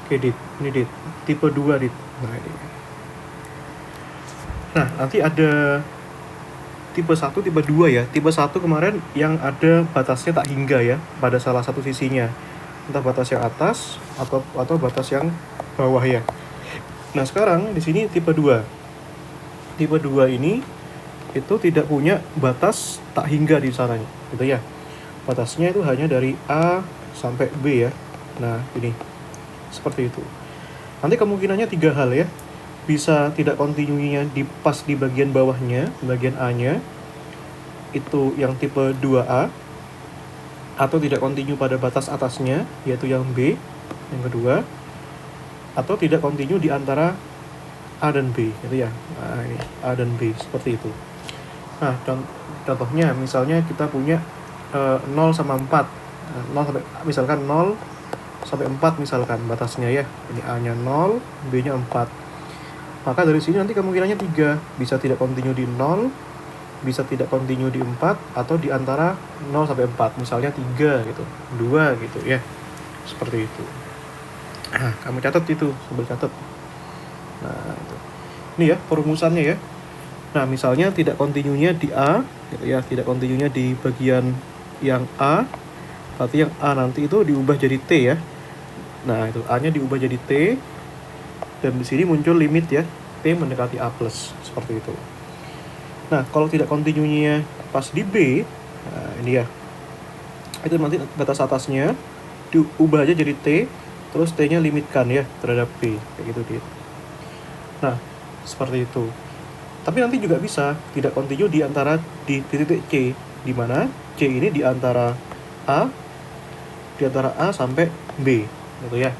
Oke, Dit. Ini, Dit. Tipe 2, Dit. Nah, ini. Nah, nanti ada tipe 1, tipe 2 ya. Tipe 1 kemarin yang ada batasnya tak hingga ya pada salah satu sisinya. Entah batas yang atas atau batas yang bawah ya. Nah, sekarang di sini tipe 2. Tipe 2 ini itu tidak punya batas tak hingga di sananya, gitu ya. Batasnya itu hanya dari A sampai B ya. Nah, ini. Seperti itu. Nanti kemungkinannya 3 hal ya. Bisa tidak kontinuinya pas di bagian bawahnya, bagian A-nya, itu yang tipe 2A, atau tidak kontinu pada batas atasnya, yaitu yang B, yang kedua, atau tidak kontinu di antara A dan B, gitu ya. Nah, ini A dan B, seperti itu. Nah, contohnya, misalnya kita punya 0 sama 4. 0 sampai, misalkan 0 sampai 4 misalkan batasnya ya. Ini A-nya 0, B-nya 4. Maka dari sini nanti kemungkinannya 3. Bisa tidak kontinu di 0, bisa tidak kontinu di 4, atau di antara 0 sampai 4. Misalnya 3 gitu, 2 gitu ya. Seperti itu. Nah, kamu catat itu, sambil catat. Nah, itu. Ini ya perumusannya ya. Nah, misalnya tidak kontinunya di A, gitu ya, tidak kontinunya di bagian yang A, berarti yang A nanti itu diubah jadi T ya. Nah, itu A-nya diubah jadi T, dan di sini muncul limit ya, T mendekati A+, seperti itu. Nah, kalau tidak kontinunya pas di B, nah ini ya, itu nanti batas atasnya diubah aja jadi T, terus T-nya limitkan ya terhadap B, kayak gitu dia. Nah, seperti itu. Tapi nanti juga bisa tidak kontinu di antara di titik C, di mana C ini di antara A sampai B, gitu ya.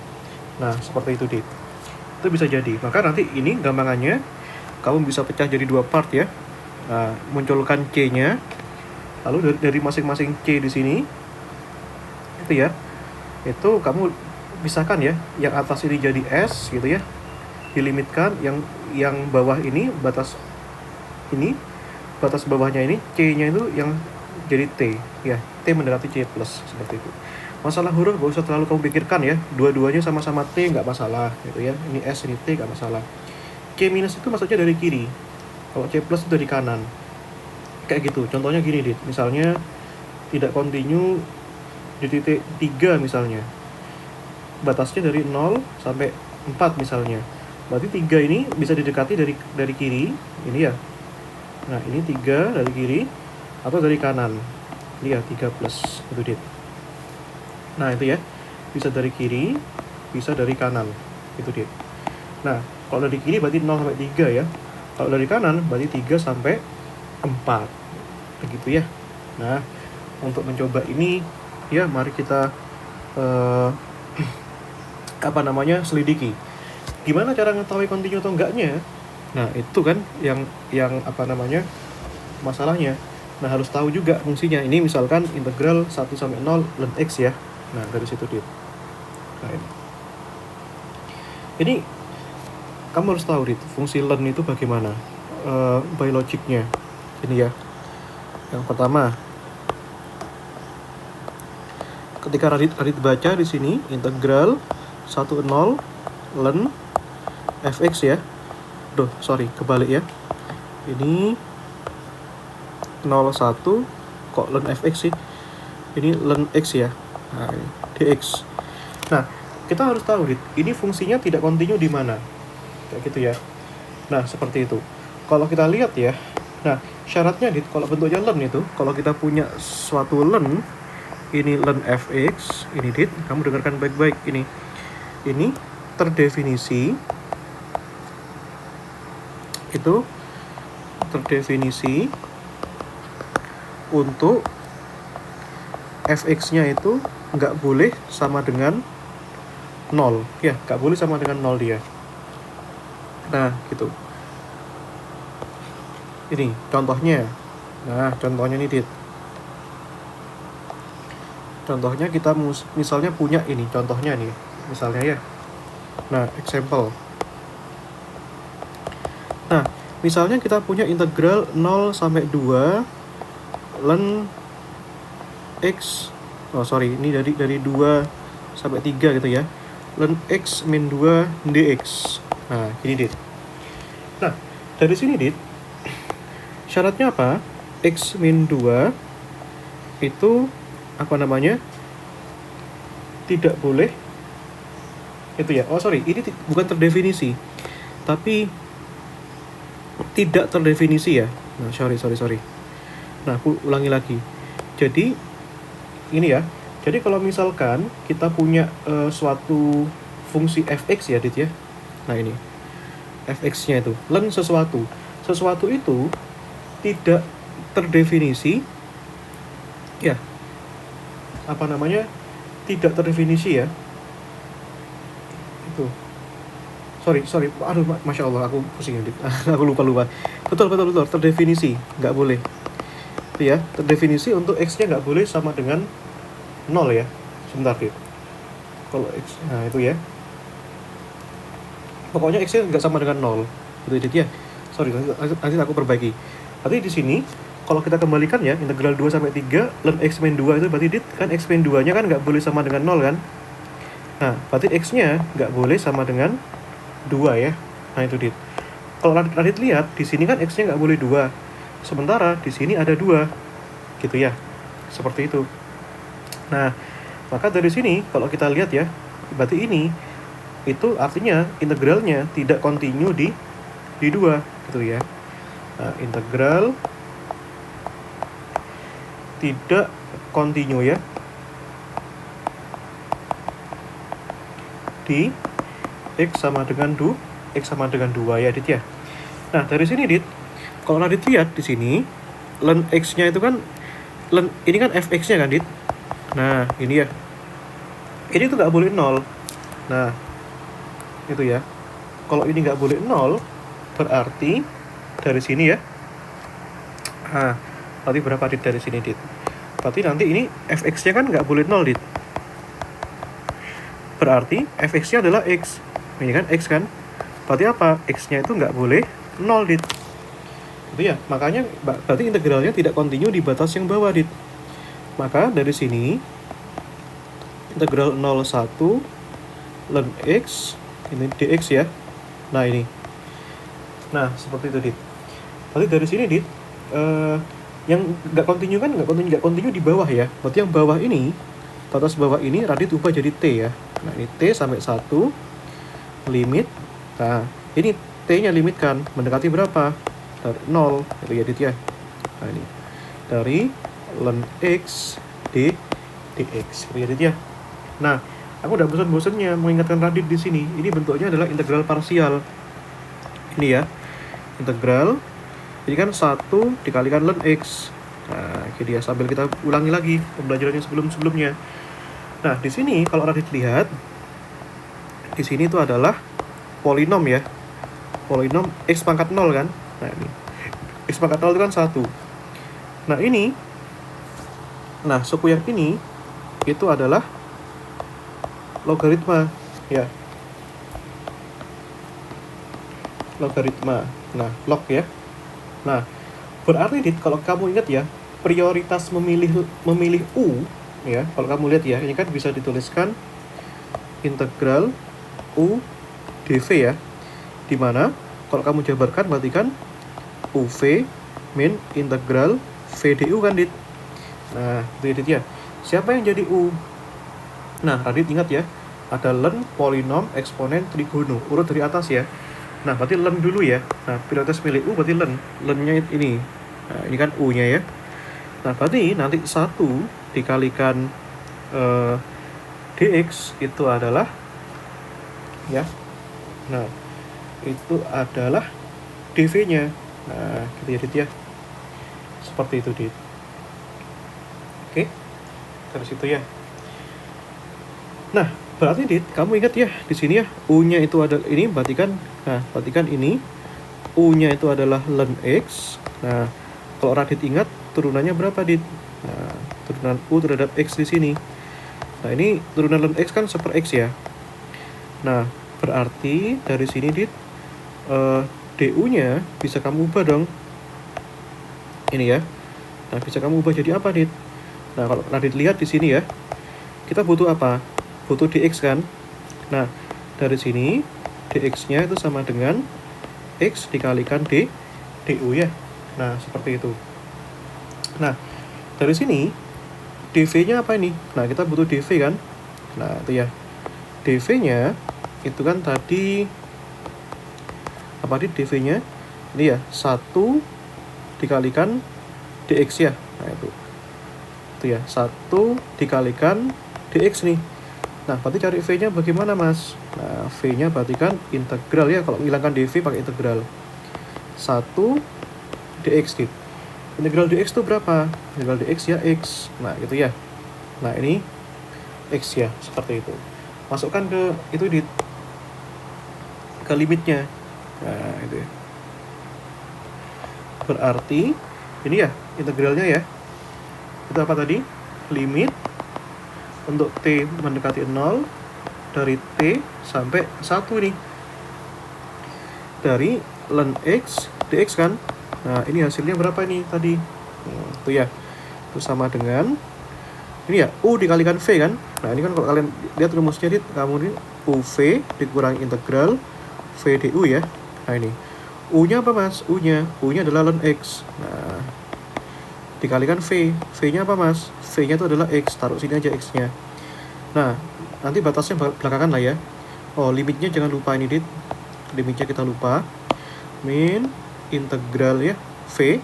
Nah, seperti itu, Dit. Itu bisa jadi. Maka nanti ini gampangannya kamu bisa pecah jadi 2 part ya. Nah, munculkan C-nya, lalu dari masing-masing C di sini itu ya, itu kamu pisahkan ya, yang atas ini jadi S gitu ya, dilimitkan, yang bawah ini batas bawahnya ini C-nya itu yang jadi T ya, T mendekati C+, seperti itu. Masalah huruf gak usah terlalu kamu pikirkan ya, dua-duanya sama-sama T nggak masalah gitu ya. Ini S, ini T nggak masalah. C minus itu maksudnya dari kiri, kalau C plus itu dari kanan, kayak gitu. Contohnya gini, Dit, misalnya tidak kontinu di titik 3 misalnya, batasnya dari 0 sampai 4 misalnya, berarti 3 ini bisa didekati dari kiri ini ya. Nah, ini 3 dari kiri atau dari kanan, ini ya 3 plus itu, Dit. Nah, itu ya, bisa dari kiri, bisa dari kanan, itu dia. Nah, kalau dari kiri berarti 0 sampai 3 ya. Kalau dari kanan berarti 3 sampai 4. Begitu ya. Nah, untuk mencoba ini ya, mari kita selidiki. Gimana cara mengetahui kontinu atau enggaknya? Nah, itu kan yang masalahnya. Nah, harus tahu juga fungsinya. Ini misalkan integral 1 sampai 0 ln x ya. Nah, dari situ dia. Nah, ini kamu harus tahu, Dit, fungsi ln itu bagaimana by logicnya. Ini ya. Yang pertama, ketika Radit baca di sini integral 10 ln fx ya. Kebalik ya. Ini 01 kok ln fx sih? Ini ln x ya. Nah, ini dx. Nah, kita harus tahu, Dit, ini fungsinya tidak kontinu di mana. Kayak gitu ya. Nah, seperti itu. Kalau kita lihat ya. Nah, syaratnya, Dit, kalau bentuknya ln itu, kalau kita punya suatu ln, ini ln fx, ini, Dit, kamu dengarkan baik-baik ini. Ini terdefinisi untuk fx-nya itu nggak boleh sama dengan 0 ya, nggak boleh sama dengan 0 dia. Nah, gitu. Ini contohnya. Nah, contohnya nih, Dit. Contohnya kita misalnya punya ini, contohnya nih, misalnya ya. Nah, example. Nah, misalnya kita punya integral 0 sampai 2 ln x. Ini dari 2 sampai 3 gitu ya. ln x min 2 dx. Nah, gini dit. Nah, dari sini dit, syaratnya apa? X min 2 itu apa namanya? Tidak boleh itu ya. Oh sorry, ini bukan terdefinisi, tapi tidak terdefinisi ya. Nah, sorry. Nah, aku ulangi lagi. Jadi ini ya. Jadi kalau misalkan kita punya suatu fungsi fx ya, dit ya. Nah, ini fx-nya itu ln sesuatu. Sesuatu itu tidak terdefinisi ya. Apa namanya? Tidak terdefinisi ya. Itu. Sorry. Aduh, Masya Allah, aku pusing dit. Aku lupa. Betul, terdefinisi. Nggak boleh. Itu ya, terdefinisi untuk x-nya nggak boleh sama dengan 0 ya. Sebentar dit. Kalau x, nah itu ya. Pokoknya x-nya nggak sama dengan 0. Itu dit ya. Sorry, nanti aku perbaiki. Berarti di sini kalau kita kembalikan ya, integral 2 sampai 3 ln x min 2 itu berarti dit kan x min 2-nya kan nggak boleh sama dengan 0 kan? Nah, berarti x-nya nggak boleh sama dengan 2 ya. Nah, itu dit. Kalau Radit lihat di sini kan x-nya nggak boleh 2. Sementara di sini ada 2. Gitu ya. Seperti itu. Nah, maka dari sini kalau kita lihat ya, berarti ini itu artinya integralnya tidak kontinu di 2 gitu ya. Nah, integral tidak kontinu ya di x sama dengan 2 ya dit ya. Nah, dari sini dit, kalau Radit lihat di sini ln x-nya itu kan ini kan fx-nya kan dit. Nah, ini ya. Ini tuh nggak boleh 0. Nah, itu ya. Kalau ini nggak boleh 0, berarti dari sini ya. Nah, berarti berapa dit dari sini dit? Berarti nanti ini fx-nya kan nggak boleh 0 dit. Berarti fx-nya adalah x. Ini kan x kan. Berarti apa? X-nya itu nggak boleh 0 dit. Itu ya. Makanya berarti integralnya tidak kontinu di batas yang bawah dit. Maka dari sini integral 01 ln x ini dx ya. Nah, ini. Nah, seperti itu dit. Berarti dari sini dit yang nggak kontinu kan nggak kontinu di bawah ya. Berarti yang bawah ini, batas bawah ini Radit ubah jadi t ya. Nah, ini t sampai 1 limit. Nah, ini t-nya limit kan mendekati berapa? Dari 0 itu ya dit ya. Nah, ini dari ln x dx itu ya dit ya. Nah, aku udah bosan-bosannya mengingatkan Radit di sini. Ini bentuknya adalah integral parsial. Ini ya. Integral ini kan 1 dikalikan ln x. Nah, ini dia, sambil kita ulangi lagi pembelajarannya sebelumnya. Nah, di sini kalau Radit lihat di sini itu adalah polinom ya. Polinom x pangkat 0 kan? Nah, ini. X pangkat 0 itu kan 1. Nah, ini. Nah, suku yang ini itu adalah logaritma ya. Logaritma. Nah, log ya. Nah, berarti dit kalau kamu ingat ya, prioritas memilih u ya. Kalau kamu lihat ya, ini kan bisa dituliskan integral u dv ya. Dimana kalau kamu jabarkan berarti kan uv min integral v du kan dit. Nah, itu dit ya. Siapa yang jadi u? Nah, Radit ingat ya, ada ln polinom eksponen trigono, urut dari atas ya. Nah, berarti ln dulu ya. Nah, prioritas milih u berarti ln-nya ini. Nah, ini kan u-nya ya. Nah, berarti nanti 1 dikalikan dx itu adalah ya. Nah, itu adalah dv-nya. Nah, gitu ya dit ya. Seperti itu dit. Oke. Dari situ ya. Nah, berarti dit, kamu ingat ya di sini ya, u-nya itu ada ini berarti kan, nah berarti kan ini u-nya itu adalah ln x. Nah, kalau Radit ingat turunannya berapa dit? Nah, turunan u terhadap x di sini. Nah, ini turunan ln x kan seper x ya. Nah, berarti dari sini dit du-nya bisa kamu ubah dong. Ini ya. Nah, bisa kamu ubah jadi apa dit? Nah, kalau Radit lihat di sini ya, kita butuh apa? Butuh dx kan. Nah, dari sini dx-nya itu sama dengan x dikalikan du ya. Nah, seperti itu. Nah, dari sini dv-nya apa ini? Nah, kita butuh dv kan? Nah, itu ya. dv-nya itu kan tadi apa nih dv-nya? Ini ya, 1 dikalikan dx ya. Nah, itu ya, 1 dikalikan dx nih. Nah, berarti cari v-nya bagaimana, Mas? Nah, v-nya berarti kan integral ya. Kalau menghilangkan dv pakai integral. 1 dx gitu. Integral dx itu berapa? Integral dx ya x. Nah, gitu ya. Nah, ini x ya, seperti itu. Masukkan ke limitnya. Nah, itu ya. Berarti ini ya integralnya ya. Itu apa tadi? Limit untuk t mendekati 0 dari t sampai 1 nih. Dari ln x dx kan. Nah, ini hasilnya berapa ini tadi? Itu ya. Itu sama dengan ini ya, u dikalikan v kan. Nah, ini kan kalau kalian lihat rumusnya kamu ini uv dikurangi integral v du ya. Nah, ini u-nya apa, Mas? U-nya adalah ln x. Nah, dikalikan v. V-nya apa, Mas? V-nya itu adalah x. Taruh sini aja x-nya. Nah, nanti batasnya belakangan lah ya. Oh, limitnya jangan lupa ini, limitnya kita lupa. Min integral ya v.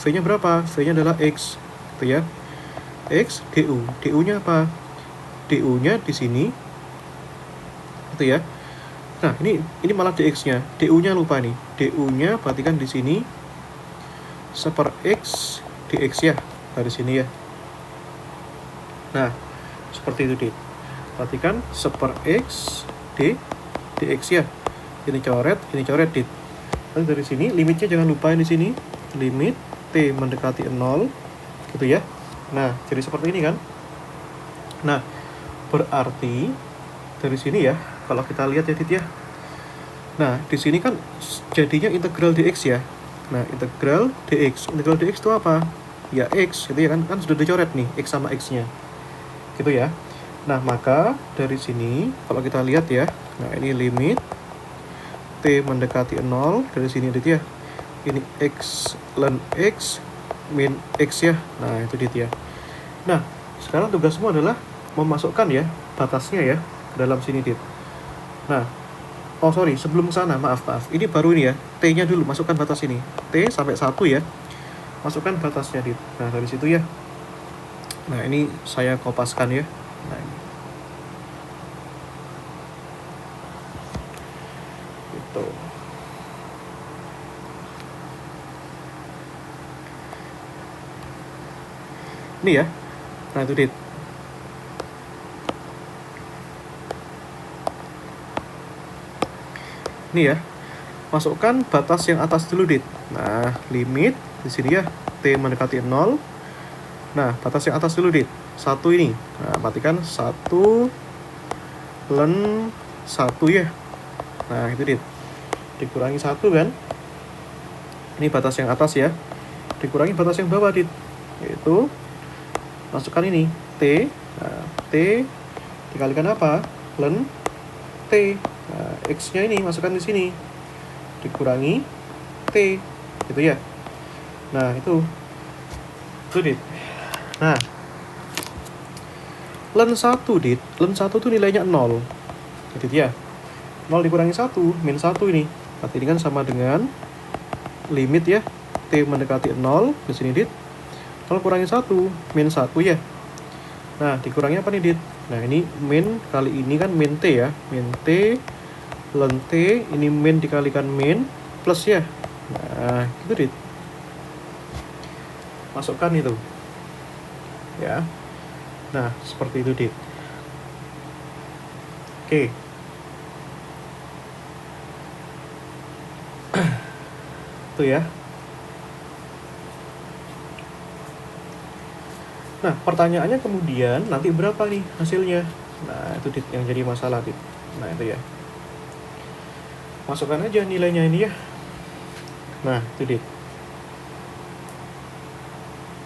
V-nya berapa? V-nya adalah x. Itu ya. X du. Du-nya apa? Du-nya di sini. Itu ya. Nah, ini malah dx-nya. Du-nya lupa nih. Du-nya berarti kan di sini seper x dx ya, dari sini ya. Nah, seperti itu, Dit. Perhatikan seper x dx ya. Ini coret, Dit. Lalu dari sini limitnya jangan lupa di sini. Limit t mendekati 0 gitu ya. Nah, jadi seperti ini kan. Nah, berarti dari sini ya, kalau kita lihat ya, Dit ya. Nah, di sini kan jadinya integral dx ya. Nah, integral dx itu apa? Ya x, gitu ya kan sudah dicoret nih x sama x-nya. Gitu ya. Nah, maka dari sini kalau kita lihat ya, nah ini limit t mendekati 0 dari sini, Dit ya. Ini x ln x min x ya. Nah, itu, Dit ya. Nah, sekarang tugasmu adalah memasukkan ya batasnya ya ke dalam sini, Dit. Nah, sebelum ke sana, maaf. Ini baru ini ya, t-nya dulu masukkan batas ini. T sampai 1 ya. Masukkan batasnya, Dit. Nah, dari situ ya. Nah, ini saya kopaskan ya. Nah, ini. Gitu. Ini ya. Nah, itu, Dit. Ini ya. Masukkan batas yang atas dulu, Dit. Nah, limit di sini ya, t mendekati 0. Nah, batas yang atas dulu, Dit. 1 ini. Nah, perhatikan 1 ln 1 ya. Nah, itu, Dit. Dikurangi 1 kan. Ini batas yang atas ya. Dikurangi batas yang bawah, Dit. Yaitu masukkan ini t. Nah, t dikalikan apa? Ln t. Nah, x-nya ini masukkan di sini. Dikurangi t. Gitu ya. Nah, itu, Dit. Nah, ln 1, Dit. Ln 1 itu nilainya 0. Jadi ya, 0 dikurangi 1, min 1 ini. Berarti ini kan sama dengan limit ya, t mendekati 0 di sini, Dit. 0 kurangi 1, min 1 ya. Nah, dikurangi apa nih, Dit? Nah, ini min kali ini kan min t ya. Min t ln t, ini min dikalikan min plus ya. Nah, gitu, Dit. Masukkan itu. Ya. Nah, seperti itu, Dit. Oke. Itu ya. Nah, pertanyaannya kemudian nanti berapa nih hasilnya? Nah, itu, Dit, yang jadi masalah, Dit. Nah, itu ya. Masukkan aja nilainya ini ya. Nah, itu, Dit.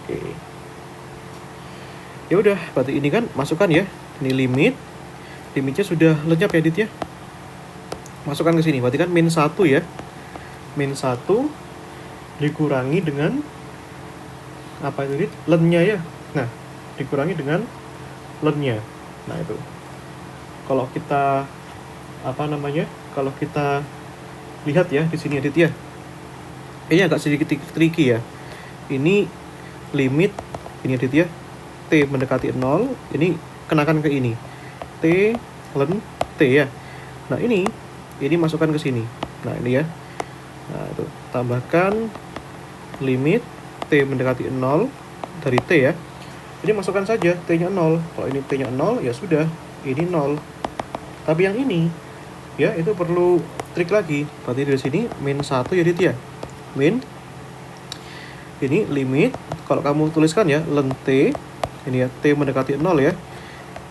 Oke. Ya udah, berarti ini kan masukkan ya. Ini limit limitnya sudah lenyap ya Dit ya. Masukkan ke sini, berarti kan min 1 ya. Min 1 dikurangi dengan apa itu Dit? Lennya ya. Nah, dikurangi dengan lennya. Nah, itu. Kalau kita Kalau kita lihat ya di sini Dit ya. Ini agak sedikit tricky ya. Ini limit ini Dit ya. T mendekati 0, ini kenakan ke ini. T len T ya. Nah, ini masukkan ke sini. Nah, ini ya. Nah, itu tambahkan limit T mendekati 0 dari T ya. Jadi masukkan saja T-nya 0. Kalau ini T-nya 0, ya sudah, ini 0. Tapi yang ini ya, itu perlu trik lagi. Berarti dari sini min 1 ya Dit ya. Min ini limit, kalau kamu tuliskan ya, len T, ini ya, T mendekati 0 ya.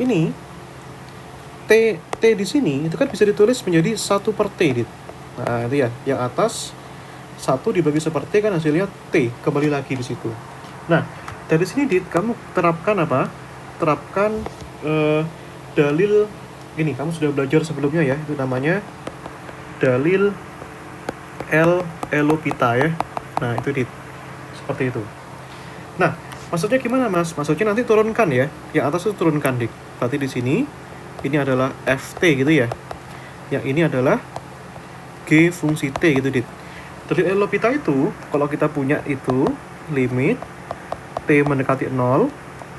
Ini T di sini itu kan bisa ditulis menjadi 1 per T Dit. Nah, itu ya, yang atas 1 dibagi 1 per T kan hasilnya T, kembali lagi di situ. Nah, dari sini Dit, kamu terapkan apa? Terapkan dalil ini, kamu sudah belajar sebelumnya ya, itu namanya dalil L'Hopital ya. Nah, itu Dit, seperti itu. Nah, maksudnya gimana Mas? Maksudnya nanti turunkan ya, yang atas itu turunkan Dit. Berarti di sini ini adalah Ft gitu ya. Yang ini adalah G fungsi T gitu Dit. Dari L'Hopital itu, kalau kita punya itu limit T mendekati 0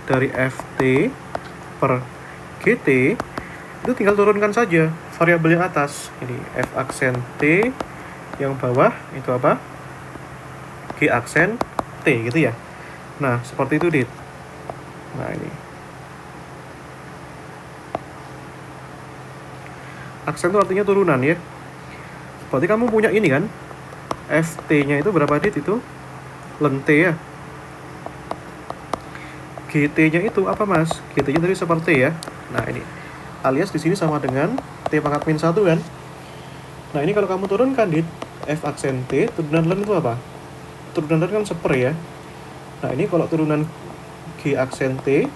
dari Ft per Gt, itu tinggal turunkan saja variabel yang atas. Ini F aksen T, yang bawah itu apa? G aksen T gitu ya. Nah, seperti itu Dit. Nah, ini aksen itu artinya turunan ya. Berarti kamu punya ini kan, Ft-nya itu berapa Dit? Itu len T ya. GT-nya itu apa Mas? GT-nya tadi seperti ya. Nah, ini alias di sini sama dengan T pangkat min 1 kan. Nah, ini kalau kamu turunkan Dit, F aksen T, turunan len itu apa? Turunan len kan seper ya. Nah, ini kalau turunan G aksen T,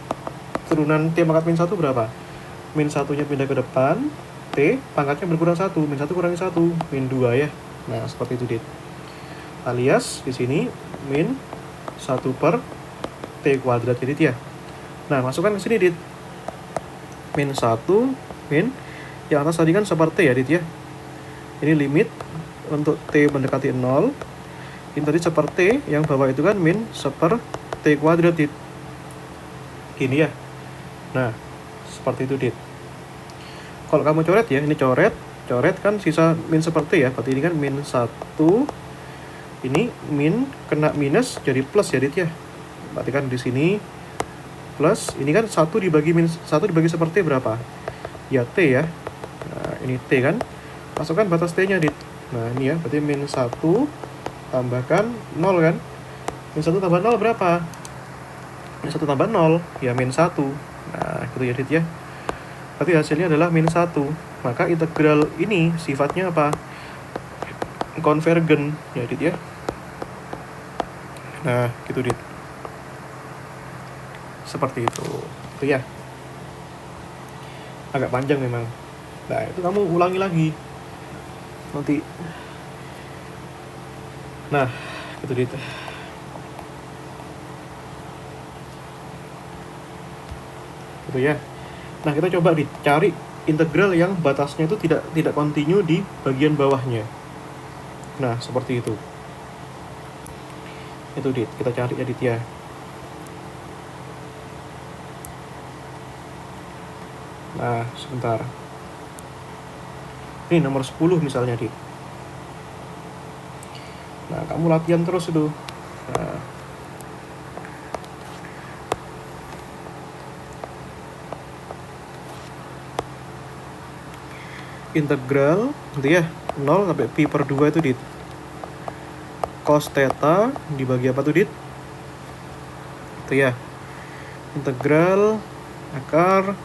turunan T pangkat min 1 berapa? Min 1-nya pindah ke depan, T pangkatnya berkurang 1, min 1 kurangi 1, min 2 ya. Nah, seperti itu Dit. Alias di sini min 1 per T kuadrat ya Dit ya. Nah, masukkan ke sini Dit. Min 1, min, yang atas tadi kan seperti ya Dit ya. Ini limit untuk T mendekati 0. Ini tadi seperti, yang bawah itu kan min 1 per T kuadrat Dit. Gini ya. Nah, seperti itu Dit. Kalau kamu coret ya, ini coret kan sisa min seperti ya. Berarti ini kan min 1. Ini min kena minus jadi plus ya Dit ya. Berarti kan di sini plus, ini kan 1 dibagi min 1 dibagi seperti berapa? Ya T ya. Nah, ini T kan. Masukkan batas T-nya Dit. Nah, ini ya, berarti min 1 tambahkan 0 kan. Min 1 tambah 0 berapa? Min 1 tambah 0 ya min 1. Nah, gitu ya Dit ya. Berarti hasilnya adalah min 1. Maka integral ini sifatnya apa? Konvergen ya Dit ya. Nah, gitu Dit. Seperti itu. Itu ya. Agak panjang memang. Nah, itu kamu ulangi lagi. Nanti. Nah, gitu Dit. Gitu ya. Nah, kita coba dicari integral yang batasnya itu tidak kontinu di bagian bawahnya. Nah, seperti itu. Itu Dit, kita cari ya Dit ya. Nah, sebentar. Ini nomor 10 misalnya Dit. Nah, kamu latihan terus itu. Nah, integral gitu ya, 0 sampai pi per 2 itu Dit. Cos theta dibagi apa tuh Dit? Itu ya. Integral akar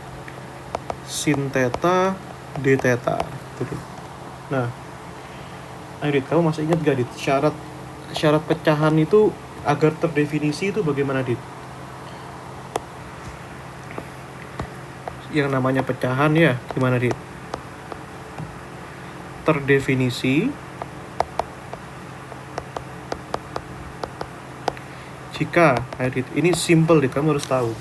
sin theta d theta itu Dit. Nah, ayo Dit, kamu masih ingat gak Dit? Syarat pecahan itu agar terdefinisi itu bagaimana Dit? yang namanya pecahan ya. Gimana, Dit? Terdefinisi jika, Dit, ini simple, Dit, kamu harus tahu.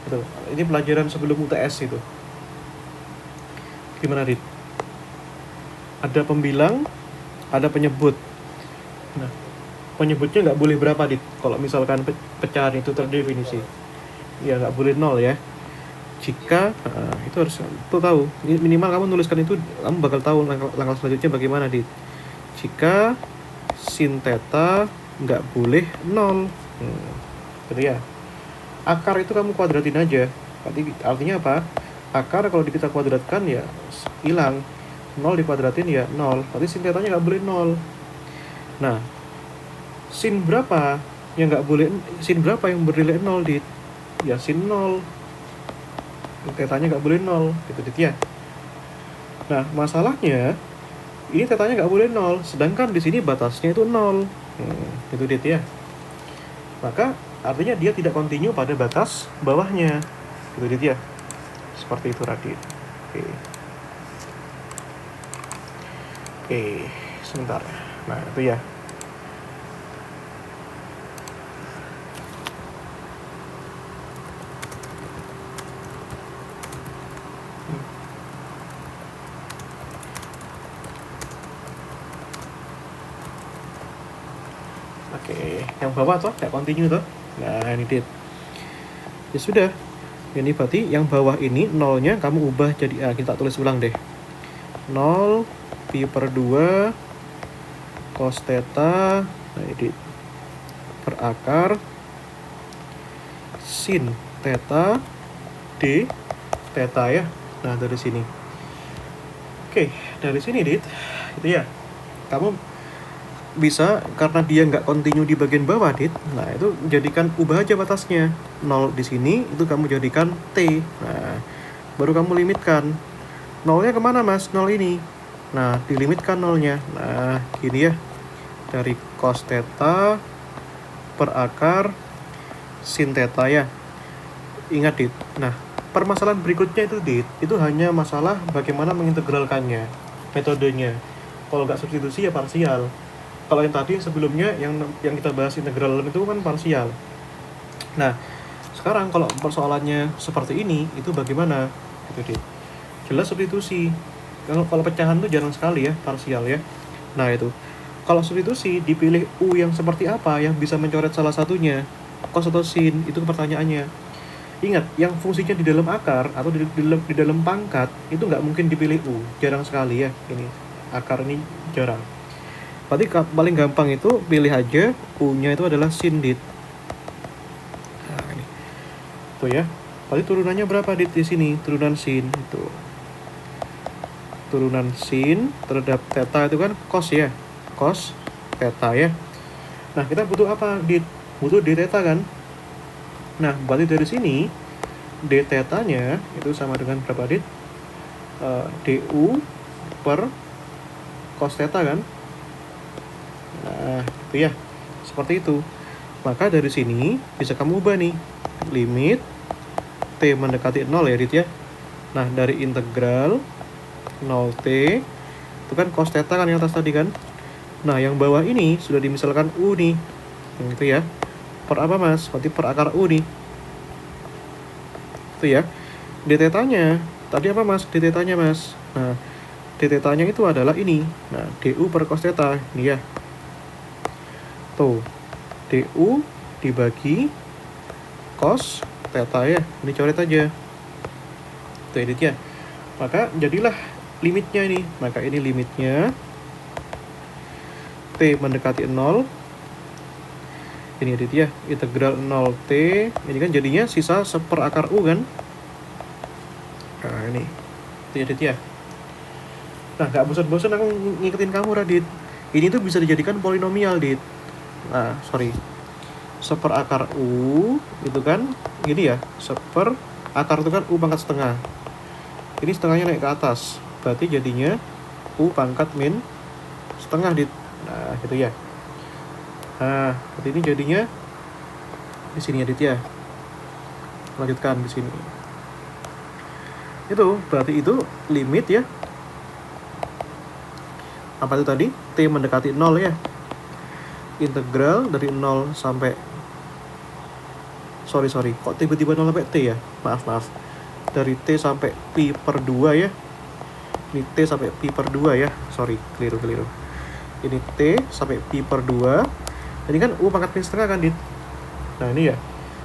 Betul. Ini pelajaran sebelum UTS itu. Gimana, Dit? Ada pembilang, ada penyebut. Nah, penyebutnya nggak boleh berapa, Dit? Kalau misalkan pecahan itu terdefinisi, ya nggak boleh 0 ya. Jika itu harus tuh tahu. Minimal kamu nuliskan itu, kamu bakal tahu langkah selanjutnya bagaimana, Dit. Jika sin theta nggak boleh 0, gitu ya. Akar itu kamu kuadratin aja. Artinya apa? Akar kalau kita kuadratkan ya hilang. 0 dikuadratin ya 0. Berarti sin theta-nya nggak boleh 0. Nah, sin berapa yang nggak boleh? Sin berapa yang bernilai 0, Dit? Ya sin 0. Theta-nya nggak boleh 0, gitu, Dit ya. Nah, masalahnya ini theta-nya nggak boleh 0, sedangkan di sini batasnya itu 0. Gitu, Dit ya. Maka artinya dia tidak kontinu pada batas bawahnya. Gitu, Dit ya. Seperti itu, Radit. Oke, sebentar. Nah, itu ya. Oke, yang bawah tuh kayak continue tuh. Nah, ini, Dit. Ya sudah. Ini berarti yang bawah ini 0-nya kamu ubah jadi kita tulis ulang deh. 0 pi per 2 cos theta, nah ini per akar sin theta d theta ya. Nah, dari sini. Oke, dari sini, Dit. Itu ya. Kamu bisa, karena dia nggak kontinu di bagian bawah, Dit. Nah, itu jadikan, ubah aja batasnya. 0 di sini, itu kamu jadikan T. Nah, baru kamu limitkan. 0-nya kemana, Mas? 0 ini. Nah, dilimitkan 0-nya. Nah, gini ya. Dari cos theta per akar sin theta ya. Ingat, Dit. Nah, permasalahan berikutnya itu, Dit, itu hanya masalah bagaimana mengintegralkannya, metodenya. Kalau nggak substitusi ya parsial. Kalau yang tadi sebelumnya yang kita bahas integral itu kan parsial. Nah, sekarang kalau persoalannya seperti ini, itu bagaimana? Gitu, Dit. Jelas substitusi. Kalau pecahan tuh jarang sekali ya parsial ya. Nah, itu. Kalau substitusi dipilih U yang seperti apa yang bisa mencoret salah satunya, cos atau sin, itu pertanyaannya. Ingat, yang fungsinya di dalam akar atau di dalam pangkat itu nggak mungkin dipilih U, jarang sekali ya. Ini akar ini jarang. Berarti paling gampang itu pilih aja U-nya itu adalah sin, Dit. Nah, ini. Tuh ya. Berarti turunannya berapa, Dit, di sini? Turunan sin itu. Turunan sin terhadap theta itu kan cos ya. Cos theta ya. Nah, kita butuh apa, Dit? Butuh d theta kan? Nah, berarti dari sini d theta-nya itu sama dengan berapa, Dit? Du per cos theta kan? Nah, itu ya. Seperti itu. Maka dari sini bisa kamu ubah nih. Limit T mendekati 0 ya, Dit ya. Nah, dari integral 0T itu kan cos theta kan yang atas tadi kan. Nah, yang bawah ini sudah dimisalkan U nih. Yang itu ya. Per apa, Mas? Berarti per akar U nih. Itu ya. D theta-nya tadi apa, Mas? D theta-nya, Mas. Nah, D theta-nya itu adalah ini. Nah, DU per cos theta. Ini ya. Tuh, DU dibagi cos theta ya. Ini coret aja. Tuh, edit ya. Maka jadilah limitnya ini. Maka ini limitnya T mendekati 0. Ini edit ya. Integral 0T. Ini kan jadinya sisa seper akar U kan. Nah, ini. Itu edit ya. Nah, gak bosan-bosan aku ngikutin kamu, Radit. Ini tuh bisa dijadikan polinomial, Dit. Nah, seper akar U itu kan gini ya, seper akar itu kan U pangkat setengah. Ini setengahnya naik ke atas, berarti jadinya U pangkat min setengah, Dit. Nah, gitu ya. Nah, berarti ini jadinya di sini ya, Dit ya. Lanjutkan di sini. Itu berarti itu limit ya. Apa itu tadi? T mendekati 0 ya. Integral dari 0 sampai sorry kok tiba-tiba 0 sampai T ya, maaf dari T sampai Pi per 2 ya, ini T sampai Pi per 2 ya, sorry keliru, ini T sampai Pi per 2, ini kan U pangkat min setengah kan dit. Nah ini ya,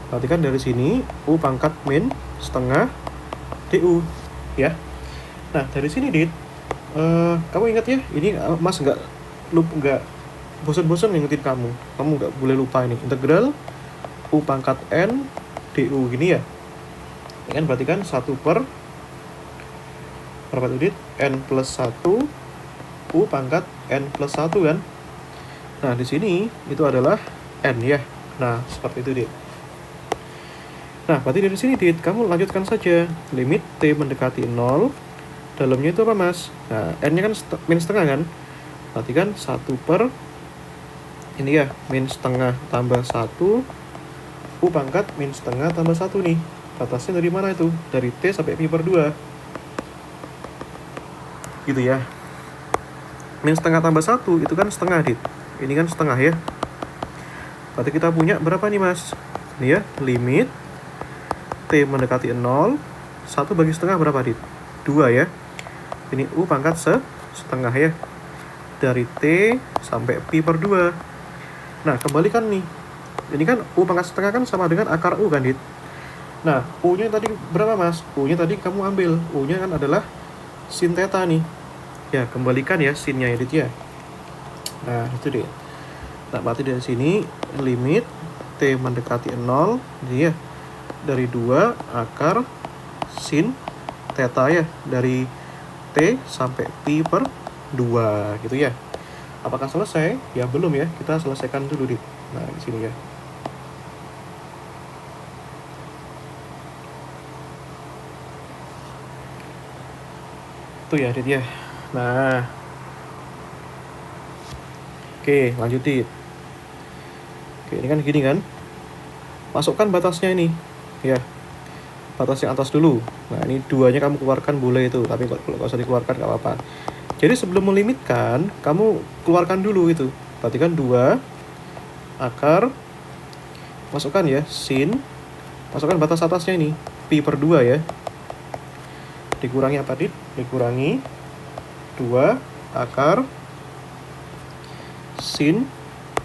berarti kan dari sini U pangkat min setengah DU ya. Nah dari sini dit, kamu ingat ya, ini mas nggak bosan-bosan ngingetin kamu nggak boleh lupa ini integral U pangkat N DU gini ya. Ini kan berarti kan 1 per berapa itu dit? N plus 1 U pangkat N plus 1 kan. Nah di sini itu adalah N ya. Nah seperti itu dit. Nah berarti dari sini dit, kamu lanjutkan saja limit T mendekati 0, dalamnya itu apa mas? Nah N nya kan min setengah kan, berarti kan 1 per ini ya, min setengah tambah 1 U pangkat min setengah tambah 1 nih. Batasnya dari mana itu? Dari T sampai Pi per 2 gitu ya. Min setengah tambah 1 itu kan setengah dit. Ini kan setengah ya. Berarti kita punya berapa nih mas? Ini ya, limit T mendekati 0, 1 bagi setengah berapa dit? 2 ya. Ini U pangkat setengah ya, dari T sampai Pi per 2. Nah kembalikan nih, ini kan U pangkat setengah kan sama dengan akar U kan dit. Nah U nya tadi berapa mas? U nya tadi kamu ambil, U nya kan adalah sin theta nih ya, kembalikan ya sinnya ya dit ya. Nah itu deh. Nah berarti dari sini limit T mendekati 0 ini ya, dari 2 akar sin theta ya, dari T sampai Pi per 2 gitu ya. Apakah selesai? Ya belum ya, kita selesaikan dulu dit. Nah di sini ya. Itu ya dit ya. Nah oke lanjut dit. Oke ini kan gini kan, masukkan batasnya ini ya, batas yang atas dulu. Nah ini 2-nya kamu keluarkan boleh itu, tapi kalau nggak usah dikeluarkan nggak apa-apa. Jadi sebelum melimitkan, kamu keluarkan dulu itu. Berarti kan 2 akar, masukkan ya sin, masukkan batas atasnya ini Pi per 2 ya, dikurangi apa dit? Dikurangi 2 akar sin,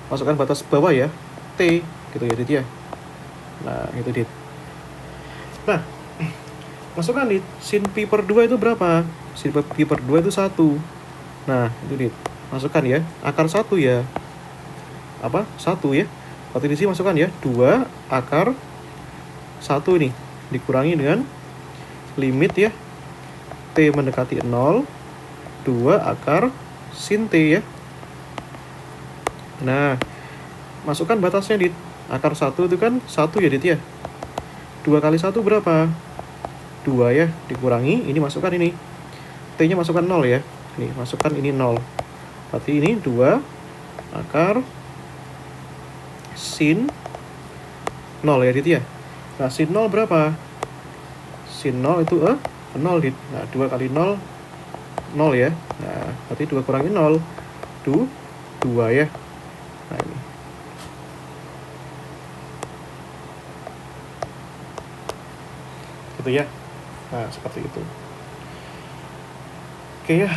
masukkan batas bawah ya T gitu ya dit ya. Nah itu dit. Nah masukkan dit, sin Pi per 2 itu berapa? Sin Pi per 2 itu 1. Nah itu dit, masukkan ya akar 1 ya, apa 1 ya. Berarti di sini masukkan ya 2 akar 1 nih, dikurangi dengan limit ya T mendekati 0, 2 akar sin T ya. Nah masukkan batasnya dit, akar 1 itu kan 1 ya dit ya. 2 kali 1 berapa? 2 ya, dikurangi ini, masukkan ini T nya masukkan 0 ya, ini masukkan ini 0, berarti ini 2 akar sin 0 ya dit ya. Nah sin 0 berapa? Sin 0 itu 0 dit. Nah 2 kali 0 0 ya. Nah berarti 2 kurangi 0 2 ya. Nah ini gitu ya. Nah seperti itu. Oke ya.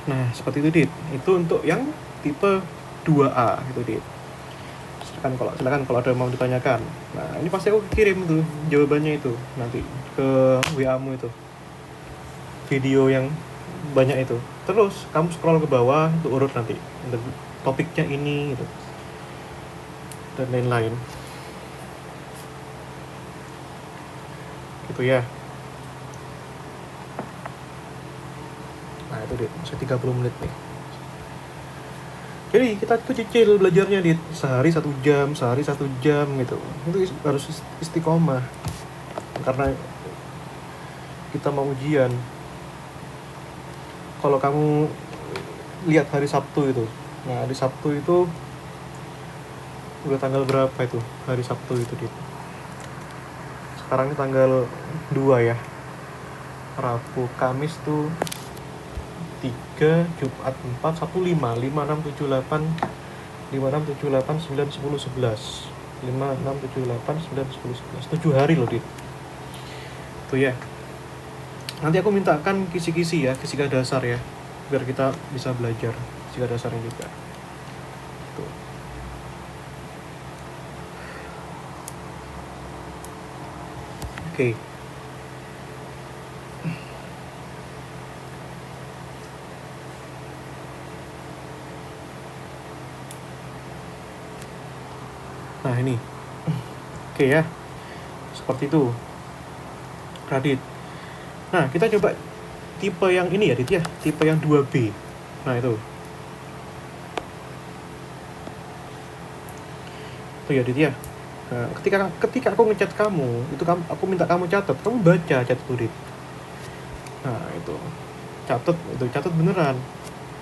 Nah seperti itu dit. Itu untuk yang tipe 2A gitu dit. Silakan kalau ada mau ditanyakan. Nah ini pasti aku kirim tuh jawabannya itu nanti ke WA-mu itu, video yang banyak itu. Terus kamu scroll ke bawah itu urut nanti topiknya ini gitu dan lain-lain gitu ya. Nah itu dit, masih 30 menit nih. Jadi kita tuh cicil belajarnya dit, sehari 1 jam gitu. Itu harus istiqomah karena kita mau ujian. Kalau kamu lihat hari Sabtu itu, nah hari Sabtu itu udah tanggal berapa itu hari Sabtu itu dit? Sekarang ini tanggal 2 ya. Rabu, Kamis tuh 3, Jumat 4, Sabtu 5, 5, 6, 7, 8, 5, 6, 7, 8, 9, 10, 11, 5, 6, 7, 8, 9, 10, 11, 7 hari loh, Dit. Tuh ya. Nanti aku mintakan kisi-kisi ya, fisika dasar ya, biar kita bisa belajar fisika dasarnya juga. Tuh. Oke. Nah ini, oke ya, seperti itu, Radit. Nah kita coba tipe yang ini ya, Dit ya, tipe yang 2B. Nah itu ya, Dit ya. Nah, ketika aku ngechat kamu, itu aku minta kamu catat, kamu baca chat itu, Dit. Nah itu, catat beneran.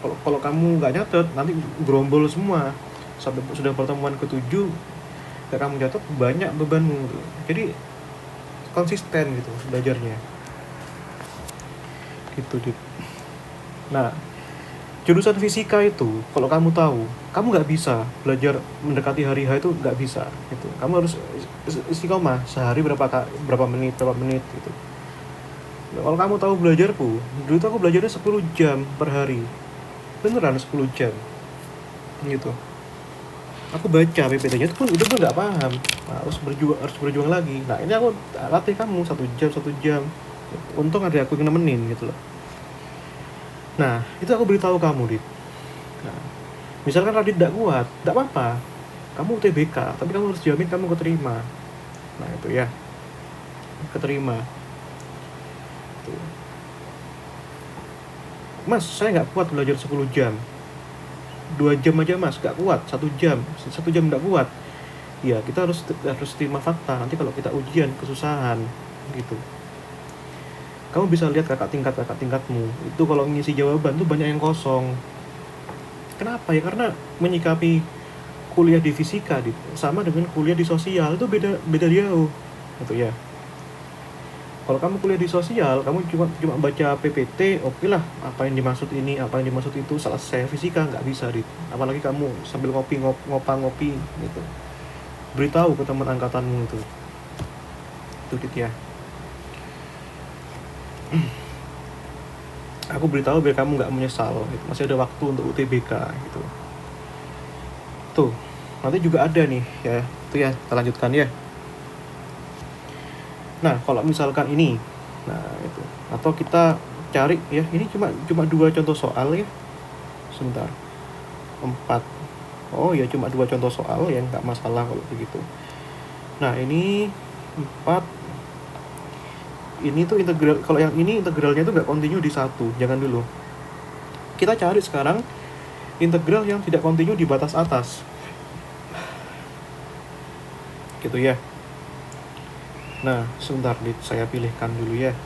Kalau kamu nggak nyatet, nanti gerombol semua. Sampai sudah pertemuan ke-7, gak kamu catat, banyak bebanmu gitu. Jadi konsisten gitu belajarnya gitu, Dit. Nah jurusan fisika itu kalau kamu tahu, kamu nggak bisa belajar mendekati hari H itu, nggak bisa gitu. Kamu harus istiqomah sehari berapa menit gitu. Nah, kalau kamu tahu belajarku, dulu tuh aku belajarnya 10 jam per hari, beneran 10 jam gitu. Aku baca PPT-nya itu pun nggak paham. Nah, harus berjuang lagi. Nah ini aku latih kamu 1 jam. Untung ada aku yang nemenin gitu loh. Nah itu aku beritahu kamu, Dit. Nah, misalkan Radit tidak kuat, tidak apa-apa, kamu UTBK, tapi kamu harus jamin kamu keterima. Nah itu ya, keterima tuh. Mas, saya nggak kuat belajar 10 jam, 2 jam aja mas, nggak kuat. 1 jam nggak kuat. Ya kita harus terima fakta. Nanti kalau kita ujian kesusahan gitu. Kamu bisa lihat kakak tingkatmu itu kalau ngisi jawaban tuh banyak yang kosong. Kenapa ya? Karena menyikapi kuliah di fisika sama dengan kuliah di sosial itu beda jauh gitu ya. Kalau kamu kuliah di sosial, kamu cuma baca PPT, oke lah, apa yang dimaksud ini, apa yang dimaksud itu, selesai. Fisika nggak bisa, Dit. Apalagi kamu sambil ngopi gitu. Beritahu ke teman angkatanmu itu, Dit ya. Aku beritahu biar kamu nggak menyesal gitu. Masih ada waktu untuk UTBK gitu. Tuh, nanti juga ada nih ya. Itu ya, kita lanjutkan ya. Nah, kalau misalkan ini, nah itu, atau kita cari ya, ini cuma 2 contoh soal ya. Sebentar. 4. Oh ya, cuma 2 contoh soal ya, nggak masalah kalau begitu. Nah, ini 4. Ini tuh integral, kalau yang ini integralnya tuh nggak kontinu di 1, jangan dulu. Kita cari sekarang integral yang tidak kontinu di batas atas. Gitu ya. Nah, sebentar, Dit, saya pilihkan dulu ya.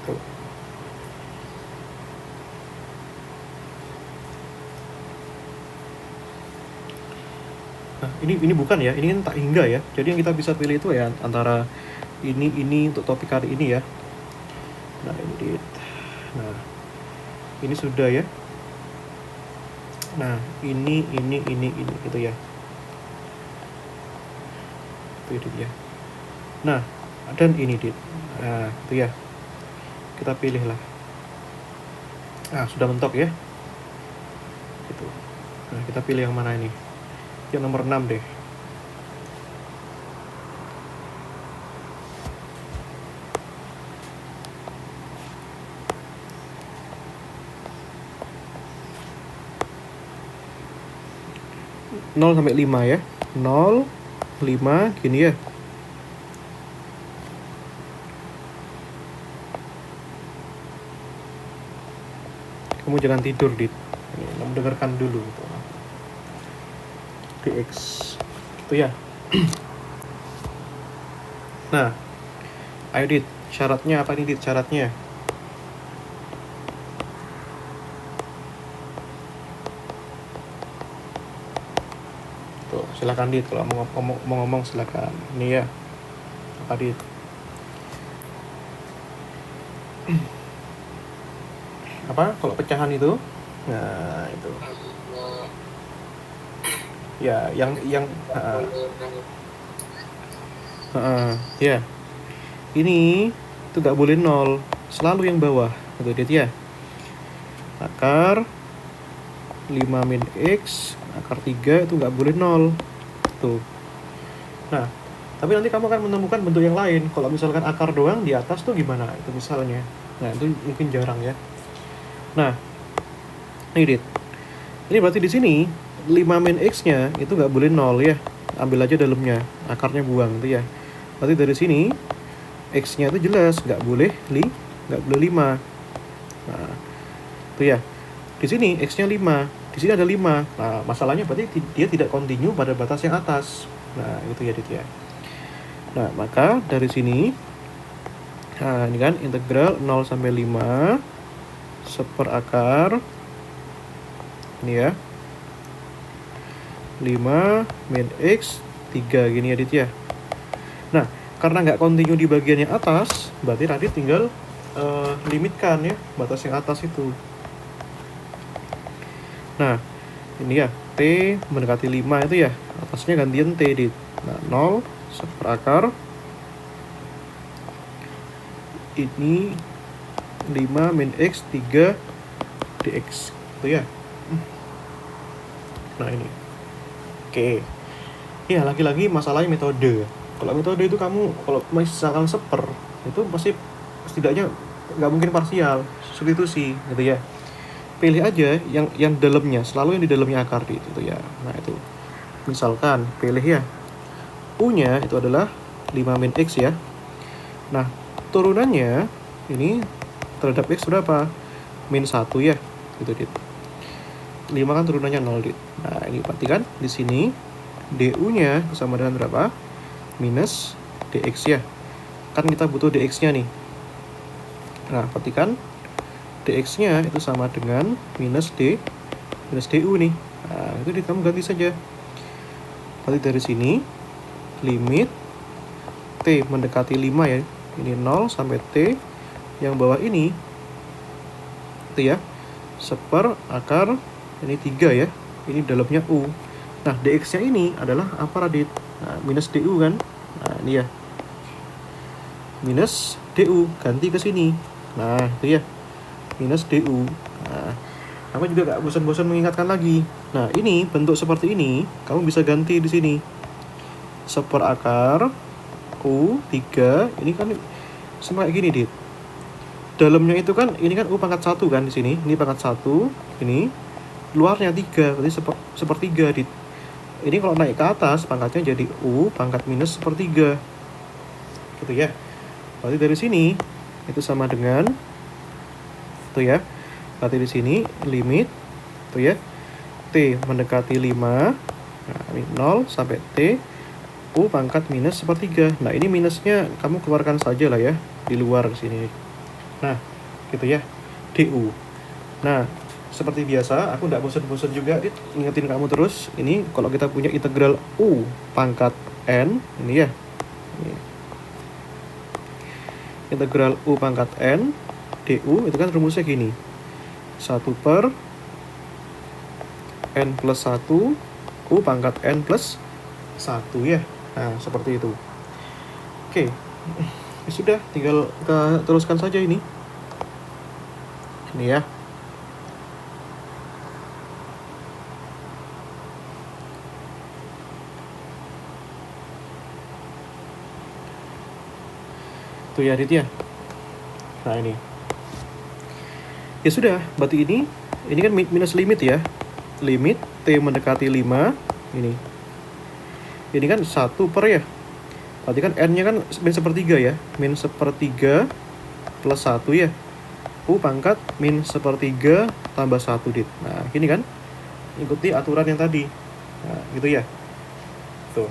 Tuh. Nah, ini bukan ya, ini kan tak hingga ya. Jadi yang kita bisa pilih itu ya antara ini untuk topik hari ini ya. Nah, ini Dit. Nah, ini sudah ya. Nah, ini gitu ya. Itu ya. Nah, dan ini Dit. Nah, itu ya. Kita pilih lah. Nah, sudah mentok ya. Gitu. Nah, kita pilih yang mana ini? Yang nomor 6 deh. Nol sampai 5 ya. 0, 5, gini ya. Kamu jangan tidur, Dit. Kamu dengarkan dulu gitu. Dx itu ya. Nah, ayo Dit, syaratnya apa nih, Dit? Syaratnya tuh, silakan Dit, kalau mau ngomong silakan. Ini ya, apa Dit? apa kalau pecahan itu. Nah itu ya yang ya ini itu nggak boleh 0, selalu yang bawah gitu dit ya. Akar 5 min X akar 3 itu nggak boleh 0 tuh. Nah tapi nanti kamu akan menemukan bentuk yang lain. Kalau misalkan akar doang di atas tuh gimana itu misalnya. Nah itu mungkin jarang ya. Nah ini dit, ini berarti di sini 5 min X nya itu nggak boleh 0 ya, ambil aja dalamnya, akarnya buang itu ya. Berarti dari sini X nya itu jelas nggak boleh 5. Nah itu ya, di sini X nya 5, di sini ada 5. Nah masalahnya berarti dia tidak kontinu pada batas yang atas. Nah itu ya dit ya. Nah maka dari sini, nah ini kan integral 0 sampai 5 seperakar ini ya 5 min X 3 gini ya dit ya. Nah karena nggak kontinu di bagian yang atas, berarti Radit tinggal limitkan ya batas yang atas itu. Nah ini ya T mendekati 5 itu ya, atasnya gantian T dit. Nah 0 seperakar ini 5 min X 3 dx itu ya. Nah ini oke ya, lagi-lagi masalahnya metode. Kalau metode itu kamu kalau misalkan seper itu pasti setidaknya nggak mungkin parsial, substitusi gitu ya. Pilih aja yang dalamnya, selalu yang di dalamnya akar itu ya. Nah itu misalkan pilih ya U nya itu adalah 5 min X ya. Nah turunannya ini terhadap X berapa? Min 1 ya gitu dit. 5 kan turunannya 0 dit. Nah ini perhatikan di sini DU nya sama dengan berapa? Minus DX ya. Kan kita butuh DX nya nih. Nah perhatikan DX nya itu sama dengan minus DU nih. Nah itu dit, kamu ganti saja. Berarti dari sini limit T mendekati 5 ya, ini 0 sampai T yang bawah ini itu ya seper akar ini 3 ya, ini dalamnya U. Nah dx nya ini adalah apa Radit? Nah, minus du kan. Nah ini ya minus du, ganti ke sini. Nah itu ya minus du. Nah kamu juga gak bosan-bosan mengingatkan lagi. Nah ini bentuk seperti ini kamu bisa ganti di sini seper akar U 3 ini kan sama kayak gini dit. Dalamnya itu kan ini kan U pangkat 1 kan di sini. Ini pangkat 1, ini luarnya 3, berarti sepertiga dit. Ini kalau naik ke atas pangkatnya jadi U pangkat minus sepertiga. Gitu ya. Berarti dari sini itu sama dengan tuh ya. Berarti di sini limit tuh ya. T mendekati 5. Nah, ini 0 sampai T U pangkat minus sepertiga. Nah, ini minusnya kamu keluarkan saja lah ya di luar sini. Nah, gitu ya. DU. Nah, seperti biasa, aku nggak bosan-bosan juga ingetin kamu terus. Ini kalau kita punya integral U pangkat N, ini ya. Ini. Integral U pangkat N, DU, itu kan rumusnya gini. 1 per N plus 1, U pangkat N plus 1 ya. Nah, seperti itu. Oke. Sudah, tinggal kita teruskan saja ini. Ini ya. Tuh ya, Adit ya. Nah, ini. Ya sudah, berarti ini kan minus limit ya. Limit T mendekati 5 ini. Ini kan 1 per ya. Berarti kan N-nya kan min sepertiga ya. Min sepertiga plus 1 ya. U pangkat min sepertiga tambah 1 dit. Nah, gini kan. Ikuti aturan yang tadi. Nah, gitu ya. Tuh.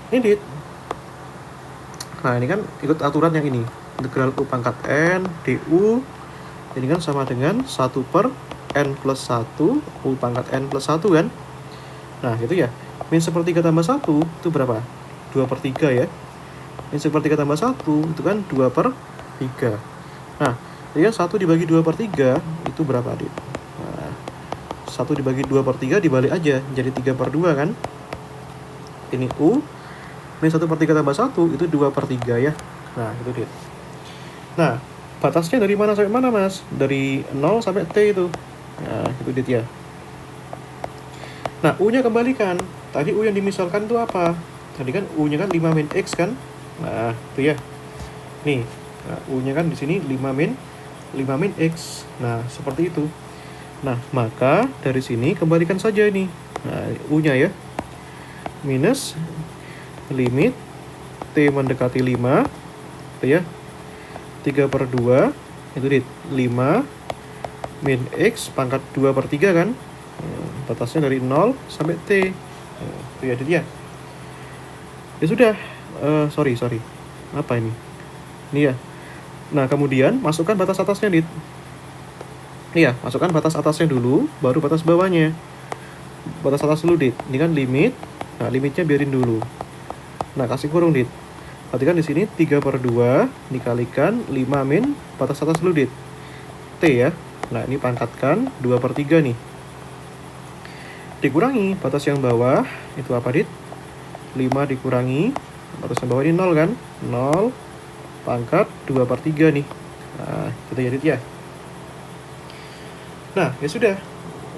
Ini dit. Nah, ini kan ikut aturan yang ini. Integral U pangkat N du. Ini kan sama dengan 1 per N plus 1 U pangkat N plus 1 kan. Nah, gitu ya. Min sepertiga tambah 1 itu berapa? 2 per 3 ya. Min sepertiga tambah 1 itu kan 2 per 3. Nah, Jadi kan 1 dibagi 2/3 itu berapa, Dit? Nah, 1 dibagi 2/3 dibalik aja, jadi 3/2 kan? Ini U, ini 1/3 tambah 1, itu 2/3 ya. Nah, itu, Dit. Nah, batasnya dari mana sampai mana, Mas? Dari 0 sampai T itu. Nah, itu, Dit ya. Nah, U-nya kembalikan. Tadi U yang dimisalkan itu apa? Tadi kan U-nya kan 5 min X kan? Nah, itu ya. Nih, nah, U-nya kan di sini 5 min X. Nah, seperti itu. Nah, maka dari sini kembalikan saja ini. Nah, U-nya ya. Minus limit T mendekati 5. Itu ya. 3/2. Itu di 5 min X pangkat 2/3 kan? Batasnya dari 0 sampai T. Itu ya, dia. Ya sudah. Sorry. Apa ini? Ini ya. Nah, kemudian masukkan batas atasnya, Dit. Iya, masukkan batas atasnya dulu, baru batas bawahnya. Batas atas dulu, Dit. Ini kan limit. Nah, limitnya biarin dulu. Nah, kasih kurung, Dit. Berarti kan di sini 3/2 dikalikan 5 min batas atas dulu, Dit. T ya. Nah, ini pangkatkan 2/3 nih. Dikurangi batas yang bawah, itu apa, Dit? 5 dikurangi batas yang bawah ini 0 kan? 0 pangkat 2/3 nih. Nah, gitu ya, Dit ya. Nah, ya sudah.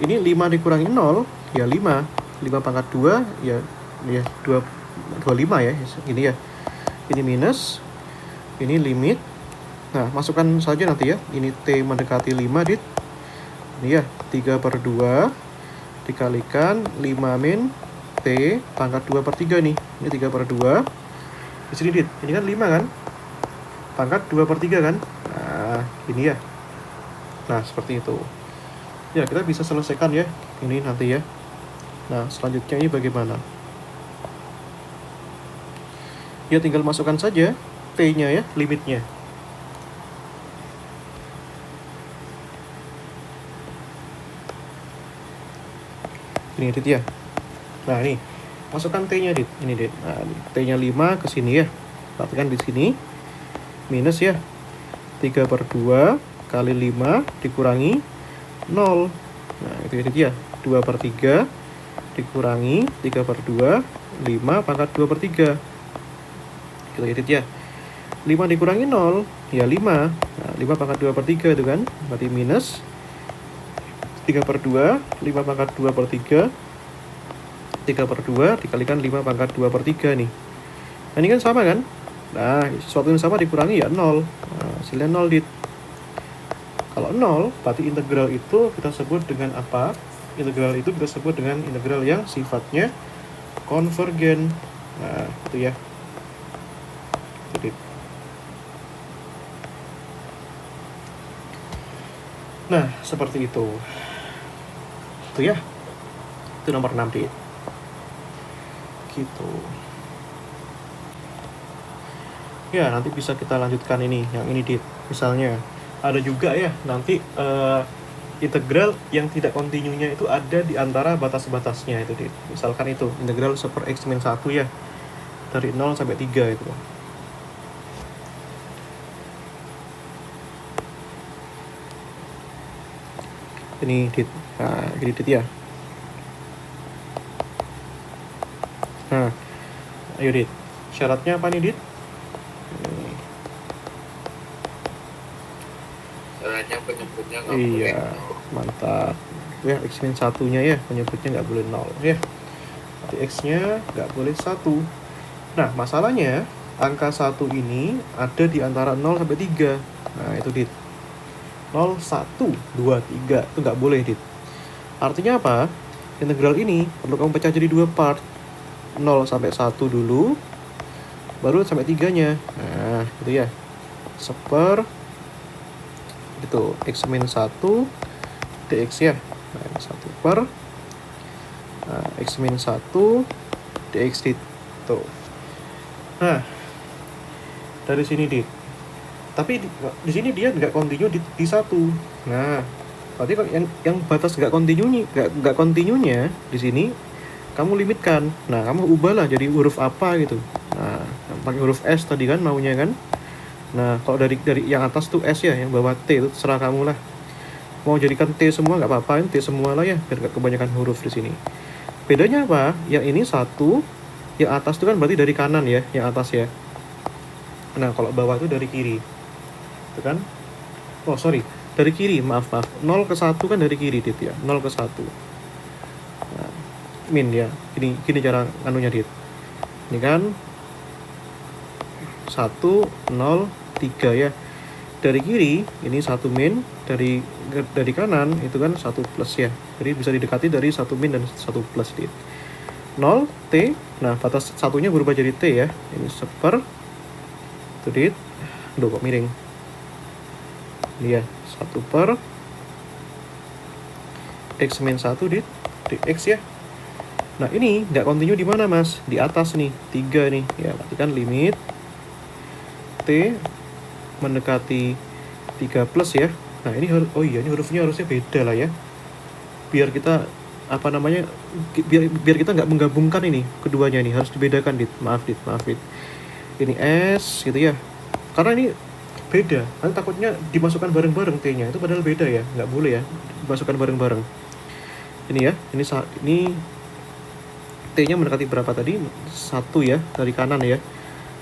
Ini 5 dikurangi 0, ya 5. 5 pangkat 2, ya 25 ya. Ini ya. Ini minus. Ini limit. Nah, masukkan saja nanti ya. Ini T mendekati 5, Dit. Ini ya, 3/2 dikalikan 5 min T pangkat 2/3 nih. Ini 3/2. Di sini, Dit. Ini kan 5 kan? Pangkat 2/3 kan? Nah, ini ya. Nah, seperti itu. Ya, kita bisa selesaikan ya. Ini nanti ya. Nah, selanjutnya ini bagaimana? Ya, tinggal masukkan saja T-nya ya, limitnya. Ini, Dit ya. Nah, ini. Masukkan T-nya, Dit. Ini, Dit. Nah, T-nya 5 ke sini ya. Perhatikan di sini. Minus ya. 3/2 kali 5 dikurangi 0. Nah, itu ya, Dit ya. 2/3 dikurangi 3/2, 5 pangkat 2/3. Gitu ya, Dit ya. 5 dikurangi 0, ya 5. Nah, 5 pangkat 2/3 itu kan. Berarti minus 3/2, 5 pangkat 2/3. 3/2 dikalikan 5 pangkat 2/3 nih. Nah, ini kan sama kan? Nah, sesuatu yang sama dikurangi ya 0. Nah, hasilnya 0, Dit. Kalau 0, berarti integral itu kita sebut dengan apa? Integral itu kita sebut dengan integral yang sifatnya konvergen. Nah, itu ya. Jadi, nah, seperti itu. Itu ya. Itu nomor 6, Dit. Gitu. Ya, nanti bisa kita lanjutkan ini, yang ini, Dit. Misalnya, ada juga ya nanti integral yang tidak kontinunya itu ada di antara batas-batasnya itu, Dit. Misalkan itu integral 1/x-1 ya, dari 0 sampai 3 itu. Ini, Dit. Nah, ini, Dit ya. Nah, ayo, Dit. Syaratnya apa nih, Dit? Caranya penyebutnya nggak Iya, boleh. mantap. Ya, x-1-nya ya, penyebutnya nggak boleh 0 ya. Berarti x-nya nggak boleh 1. Nah, masalahnya angka 1 ini ada di antara 0 sampai 3. Nah, itu, Dit. 0, 1, 2, 3. Itu nggak boleh, Dit. Artinya apa? Integral ini perlu kamu pecah jadi 2 part. 0 sampai 1 dulu, baru sampai 3-nya. Nah, gitu ya. Seper itu x-1 dx ya. Nah, 1 per x-1 dx, Dit. Tuh. Nah, dari sini, Dit. Tapi di sini dia nggak kontinu di 1. Nah, berarti yang batas nggak kontinunya di sini kamu limitkan. Nah, kamu ubahlah jadi huruf apa gitu. Nah, pakai huruf S tadi kan maunya kan. Nah, kalau dari yang atas tuh S ya, yang bawah T itu terserah kamu lah. Mau jadikan T semua nggak apa-apa, T semua lah ya, biar nggak kebanyakan huruf di sini. Bedanya apa? Yang ini 1, yang atas itu kan berarti dari kanan ya, yang atas ya. Nah, kalau bawah itu dari kiri. Itu kan? Oh, sorry. Dari kiri, maaf. 0 ke 1 kan dari kiri, Dit ya. 0 ke 1. Nah, min ya. Gini cara anunya, Dit. Ini kan 1, 0, 3 ya. Dari kiri ini 1 min, dari kanan itu kan 1 plus ya. Jadi bisa didekati dari 1 min dan 1 plus, Dit. 0 T. Nah, batas satunya berubah jadi T ya. Ini seper. Itu, Dit. Duh, kok miring. Ini ya, 1 per X min 1, Dit. Dx ya. Nah, ini nggak kontinu di mana, Mas? Di atas nih, 3 nih. Ya, berarti kan limit T mendekati 3 plus ya. Nah, ini ini hurufnya harusnya beda lah ya. Biar kita biar kita nggak menggabungkan ini keduanya, ini harus dibedakan, Dit. Maaf Dit. Ini S gitu ya. Karena ini beda. Nanti takutnya dimasukkan bareng-bareng T-nya. Itu padahal beda ya. Nggak boleh ya dimasukkan bareng-bareng. Ini ya. Ini T-nya mendekati berapa tadi? 1 ya, dari kanan ya.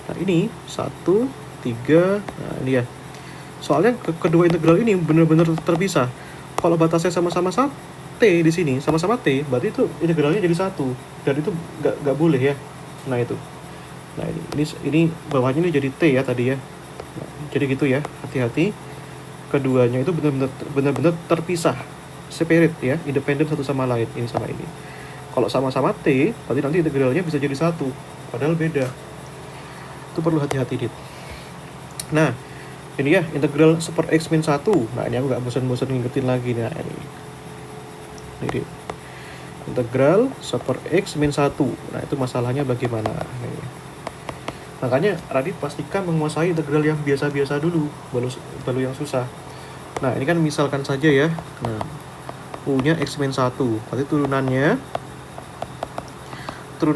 Nah, ini 1, 3. Nah, ini ya. Soalnya kedua integral ini benar-benar terpisah. Kalau batasnya sama-sama T di sini, sama-sama T, berarti itu integralnya jadi 1. Dan itu nggak boleh ya. Nah, itu. Nah, ini bawahnya ini jadi T ya tadi ya. Nah, jadi gitu ya, hati-hati. Keduanya itu benar-benar terpisah, separate ya, independen satu sama lain, ini sama ini. Kalau sama-sama T, berarti nanti integralnya bisa jadi 1, padahal beda. Itu perlu hati-hati, Dit. Nah, ini ya, integral seper X min 1. Nah, ini aku nggak bosan-bosan ngingetin lagi. Nah, ini Dit. Integral seper X min 1. Nah, itu masalahnya bagaimana? Nih. Makanya Radit pastikan menguasai integral yang biasa-biasa dulu, baru yang susah. Nah, ini kan misalkan saja ya. Nah, U-nya X min 1. Berarti turunan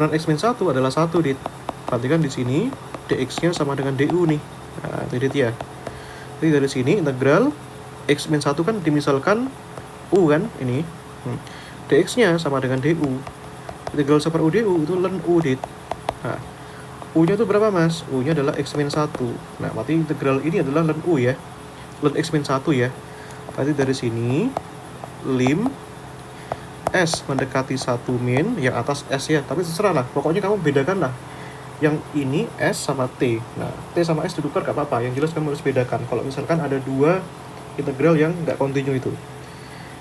X min 1 adalah 1, Dit. Berarti kan di sini dx-nya sama dengan du nih. Nah, itu, Dit ya. Jadi dari sini integral X min 1 kan dimisalkan U kan, ini. Dx-nya sama dengan du. Integral seper U du itu ln U, Dit. Nah, U-nya itu berapa, Mas? U-nya adalah X min 1. Nah, berarti integral ini adalah ln U ya. Ln X min 1 ya. Berarti dari sini lim S mendekati 1 min, yang atas S ya. Tapi terserah lah, pokoknya kamu bedakan lah. Yang ini S sama T. Nah, T sama S ditukar gak apa-apa. Yang jelas kamu harus bedakan. Kalau misalkan ada dua integral yang gak kontinu itu.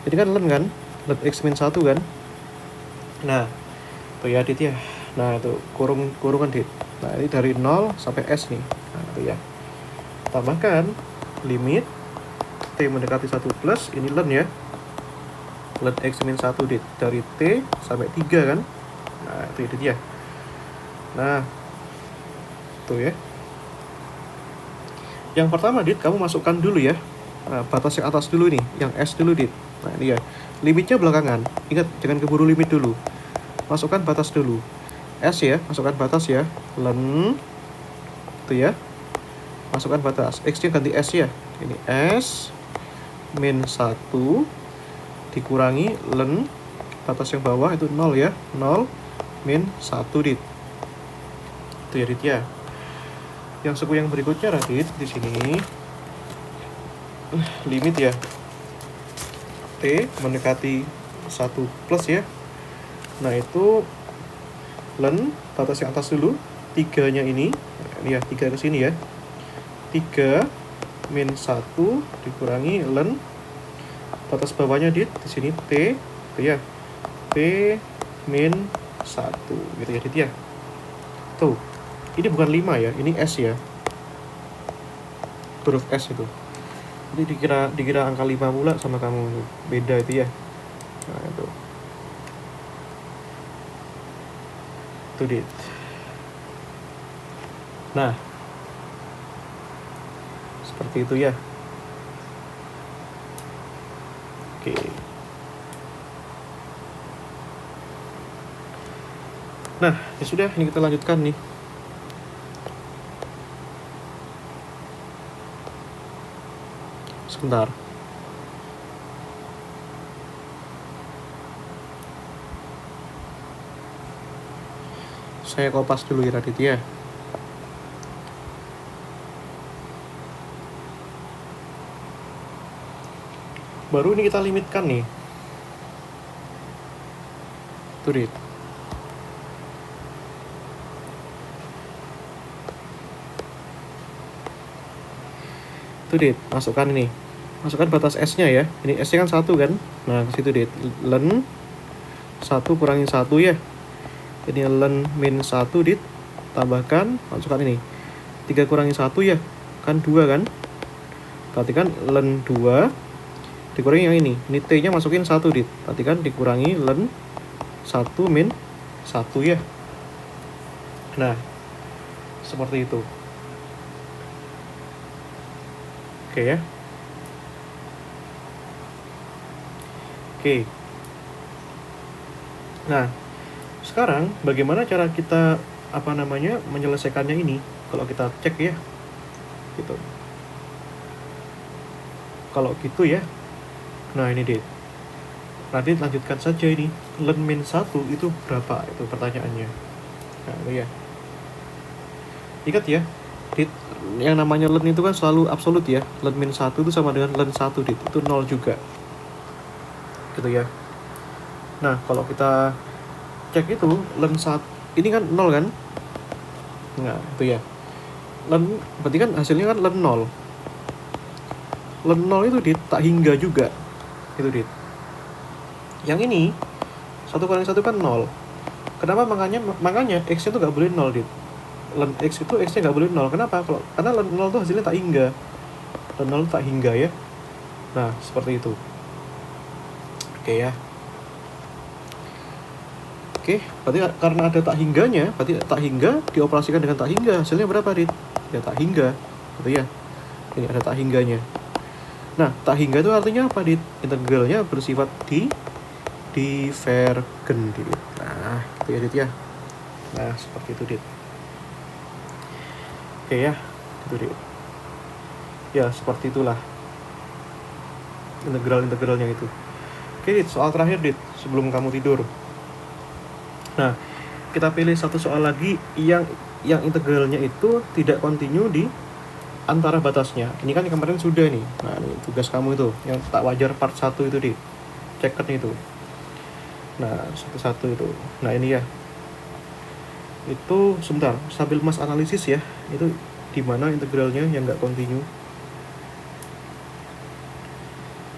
Jadi kan ln kan? Ln X min 1 kan? Nah, tuh ya, Dit ya. Nah, itu kurungan, Dit. Nah, ini dari 0 sampai S nih. Nah, itu ya. Tambahkan limit T mendekati 1 plus, ini ln ya. Ln X min 1, Dit. Dari T sampai 3 kan. Nah, itu Dit ya. Nah, tuh ya. Yang pertama, Dit, kamu masukkan dulu ya. Nah, batas yang atas dulu nih. Yang S dulu, Dit. Nah, ini ya. Limitnya belakangan. Ingat, jangan keburu limit dulu. Masukkan batas dulu. S ya, masukkan batas ya. Ln itu ya. Masukkan batas. X-nya ganti S ya. Ini S min 1 dikurangi ln batas yang bawah itu 0 ya. 0 min 1, Dit. Itu ya, Dit ya. Yang suku yang berikutnya, Radit, di sini limit ya. T mendekati 1 plus ya. Nah, itu ln batas yang atas dulu, 3-nya ini ya, 3 ke sini ya. 3 min 1 dikurangi ln batas bawahnya, Dit, di sini T itu ya. T min 1 gitu ya, Dit ya. Tuh. Ini bukan 5 ya, ini S ya. Huruf S itu. Jadi dikira angka 5 pula sama kamu. Beda itu ya. Nah, itu. Itu, Dit. Nah, seperti itu ya. Oke. Nah, ya sudah, ini kita lanjutkan nih. Sebentar. Saya kopas dulu ya Radit ya. Baru ini kita limitkan nih. Tuh Dit. Tuh Dit, masukkan ini. Masukkan batas S-nya ya. Ini S-nya kan 1 kan. Nah, ke situ Dit. Len 1 kurangi 1 ya. Ini len min 1 Dit. Tambahkan, masukkan ini. 3 kurangi 1 ya. Kan 2 kan. Berarti kan len 2 dikurangi yang ini. Ini T-nya masukin 1 Dit. Berarti kan dikurangi len 1 min 1 ya. Nah, seperti itu. Oke ya. Oke. Nah, sekarang bagaimana cara kita menyelesaikannya ini? Kalau kita cek ya. Gitu. Kalau gitu ya. Nah, ini Dit. Nanti lanjutkan saja ini. Len min 1 itu berapa? Itu pertanyaannya. Nah, itu ya. Ingat ya, Dit, yang namanya len itu kan selalu absolut ya. Len min 1 itu sama dengan len 1 Dit. Itu 0 juga. Gitu ya. Nah, kalau kita cek itu len 1 ini kan 0 kan? Nah, itu ya. Len berarti kan hasilnya kan len 0. Len 0 itu Dit tak hingga juga. Itu Dit. Yang ini 1 kurangi 1 kan 0. Kenapa? Makanya X itu gak boleh 0 Dit. Len X itu X nya gak boleh 0. Kenapa? Karena len 0 itu hasilnya tak hingga. Len 0 tak hingga ya. Nah, seperti itu. Oke ya. Oke, berarti karena ada tak hingganya, berarti tak hingga dioperasikan dengan tak hingga. Hasilnya berapa Dit? Ya tak hingga. Gitu ya. Ini ada tak hingganya. Nah, tak hingga itu artinya apa Dit? Integralnya bersifat divergen Dit. Nah, itu ya Dit ya. Nah, seperti itu Dit. Oke ya, itu Dit. Ya, seperti itulah integral-integralnya itu. Oke Dit, soal terakhir Dit, sebelum kamu tidur. Nah, kita pilih satu soal lagi yang integralnya itu tidak kontinu di antara batasnya. Ini kan kemarin sudah nih. Nah, ini tugas kamu itu, yang tak wajar part 1 itu Dit. Ceket itu. Nah, satu-satu itu. Nah, ini ya. Itu sebentar, sambil Mas analisis ya. Itu di mana integralnya yang nggak kontinu.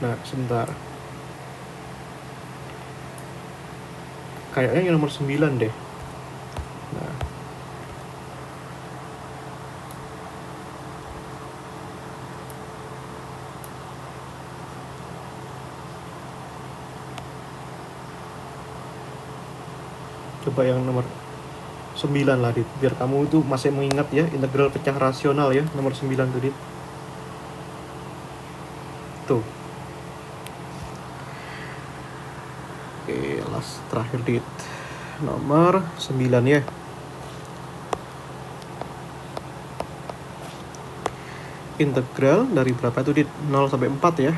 Nah, sebentar. Kayaknya yang nomor 9 deh. Nah. Coba yang nomor 9 lah Dit. Biar kamu itu masih mengingat ya, integral pecah rasional ya, nomor 9 tuh Dit. Tuh. Oke, last terakhir Dit. Nomor 9 ya. Integral dari berapa itu Dit? 0 sampai 4 ya.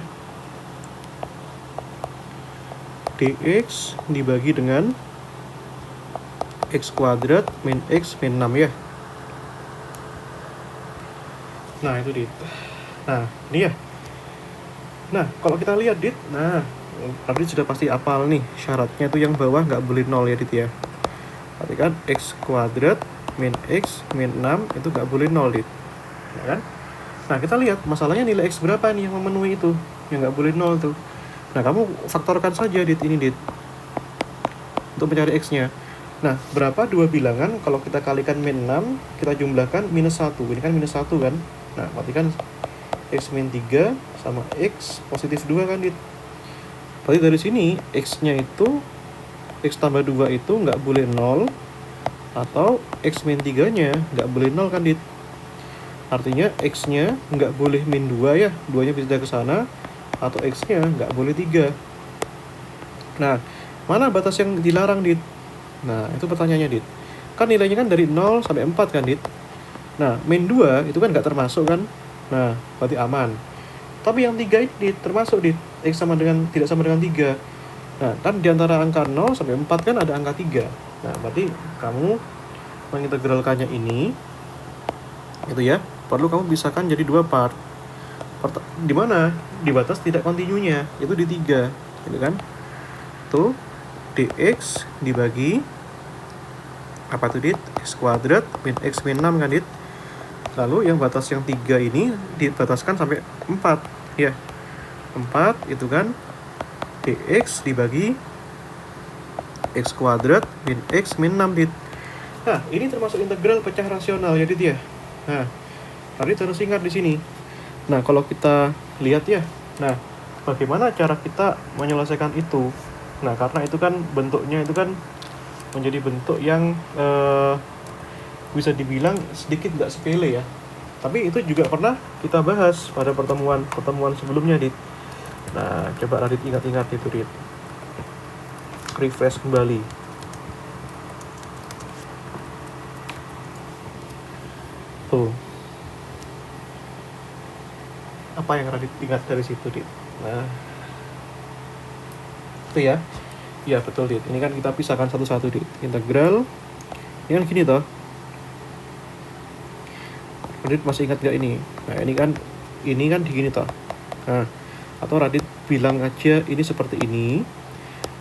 Dx dibagi dengan x kuadrat min x min 6 ya. Nah, itu Dit. Nah, ini ya. Nah, kalau kita lihat Dit, nah tadi sudah pasti hafal nih syaratnya tuh yang bawah nggak boleh 0 ya Dit ya. Berarti kan x kuadrat min x min 6 itu nggak boleh 0 Dit, ya kan? Nah, kita lihat masalahnya nilai x berapa nih yang memenuhi itu, yang nggak boleh 0 tuh. Nah, kamu faktorkan saja Dit ini Dit untuk mencari x-nya. Nah, berapa dua bilangan kalau kita kalikan min 6 kita jumlahkan minus 1. Ini kan minus 1 kan. Nah, berarti kan x min 3 sama x positif 2 kan Dit. Berarti dari sini x-nya itu x tambah 2 itu nggak boleh 0 atau x min 3-nya nggak boleh 0 kan Dit. Artinya x-nya nggak boleh min 2 ya, 2-nya pindah ke sana, atau x-nya nggak boleh 3. Nah, mana batas yang dilarang Dit? Nah, itu pertanyaannya Dit. Kan nilainya kan dari 0 sampai 4 kan Dit. Nah, min 2 itu kan nggak termasuk kan. Nah, berarti aman. Tapi yang 3 ini termasuk dit, X sama dengan tidak sama dengan 3. Nah, kan di antara angka 0 sampai 4 kan ada angka 3. Nah, berarti kamu mengintegralkannya ini itu ya, perlu kamu pisahkan jadi 2 part. Di mana? Di batas tidak kontinunya, itu di 3, gitu kan? Tuh, dx dibagi apa tuh dit? X kuadrat min X min 6 kan dit? Lalu yang batas yang 3 ini dibataskan sampai 4, ya. 4 itu kan dx dibagi X kuadrat min X min 6 dit. Nah, ini termasuk integral pecah rasional ya dit ya. Nah, tadi terus ingat di sini. Nah, kalau kita lihat ya, nah, bagaimana cara kita menyelesaikan itu? Nah, karena itu kan bentuknya itu kan menjadi bentuk yang bisa dibilang sedikit nggak sepele ya. Tapi itu juga pernah kita bahas pada pertemuan sebelumnya, Dit. Nah, coba Radit ingat-ingat itu, Dit. Refresh kembali. Tuh. Apa yang Radit ingat dari situ, Dit? Nah, itu ya. Iya, betul, Dit. Ini kan kita pisahkan satu-satu, Dit. Integral. Ini kan gini toh. Radit masih ingat gak ini? Nah, ini kan digini toh. Nah, atau Radit bilang aja ini seperti ini.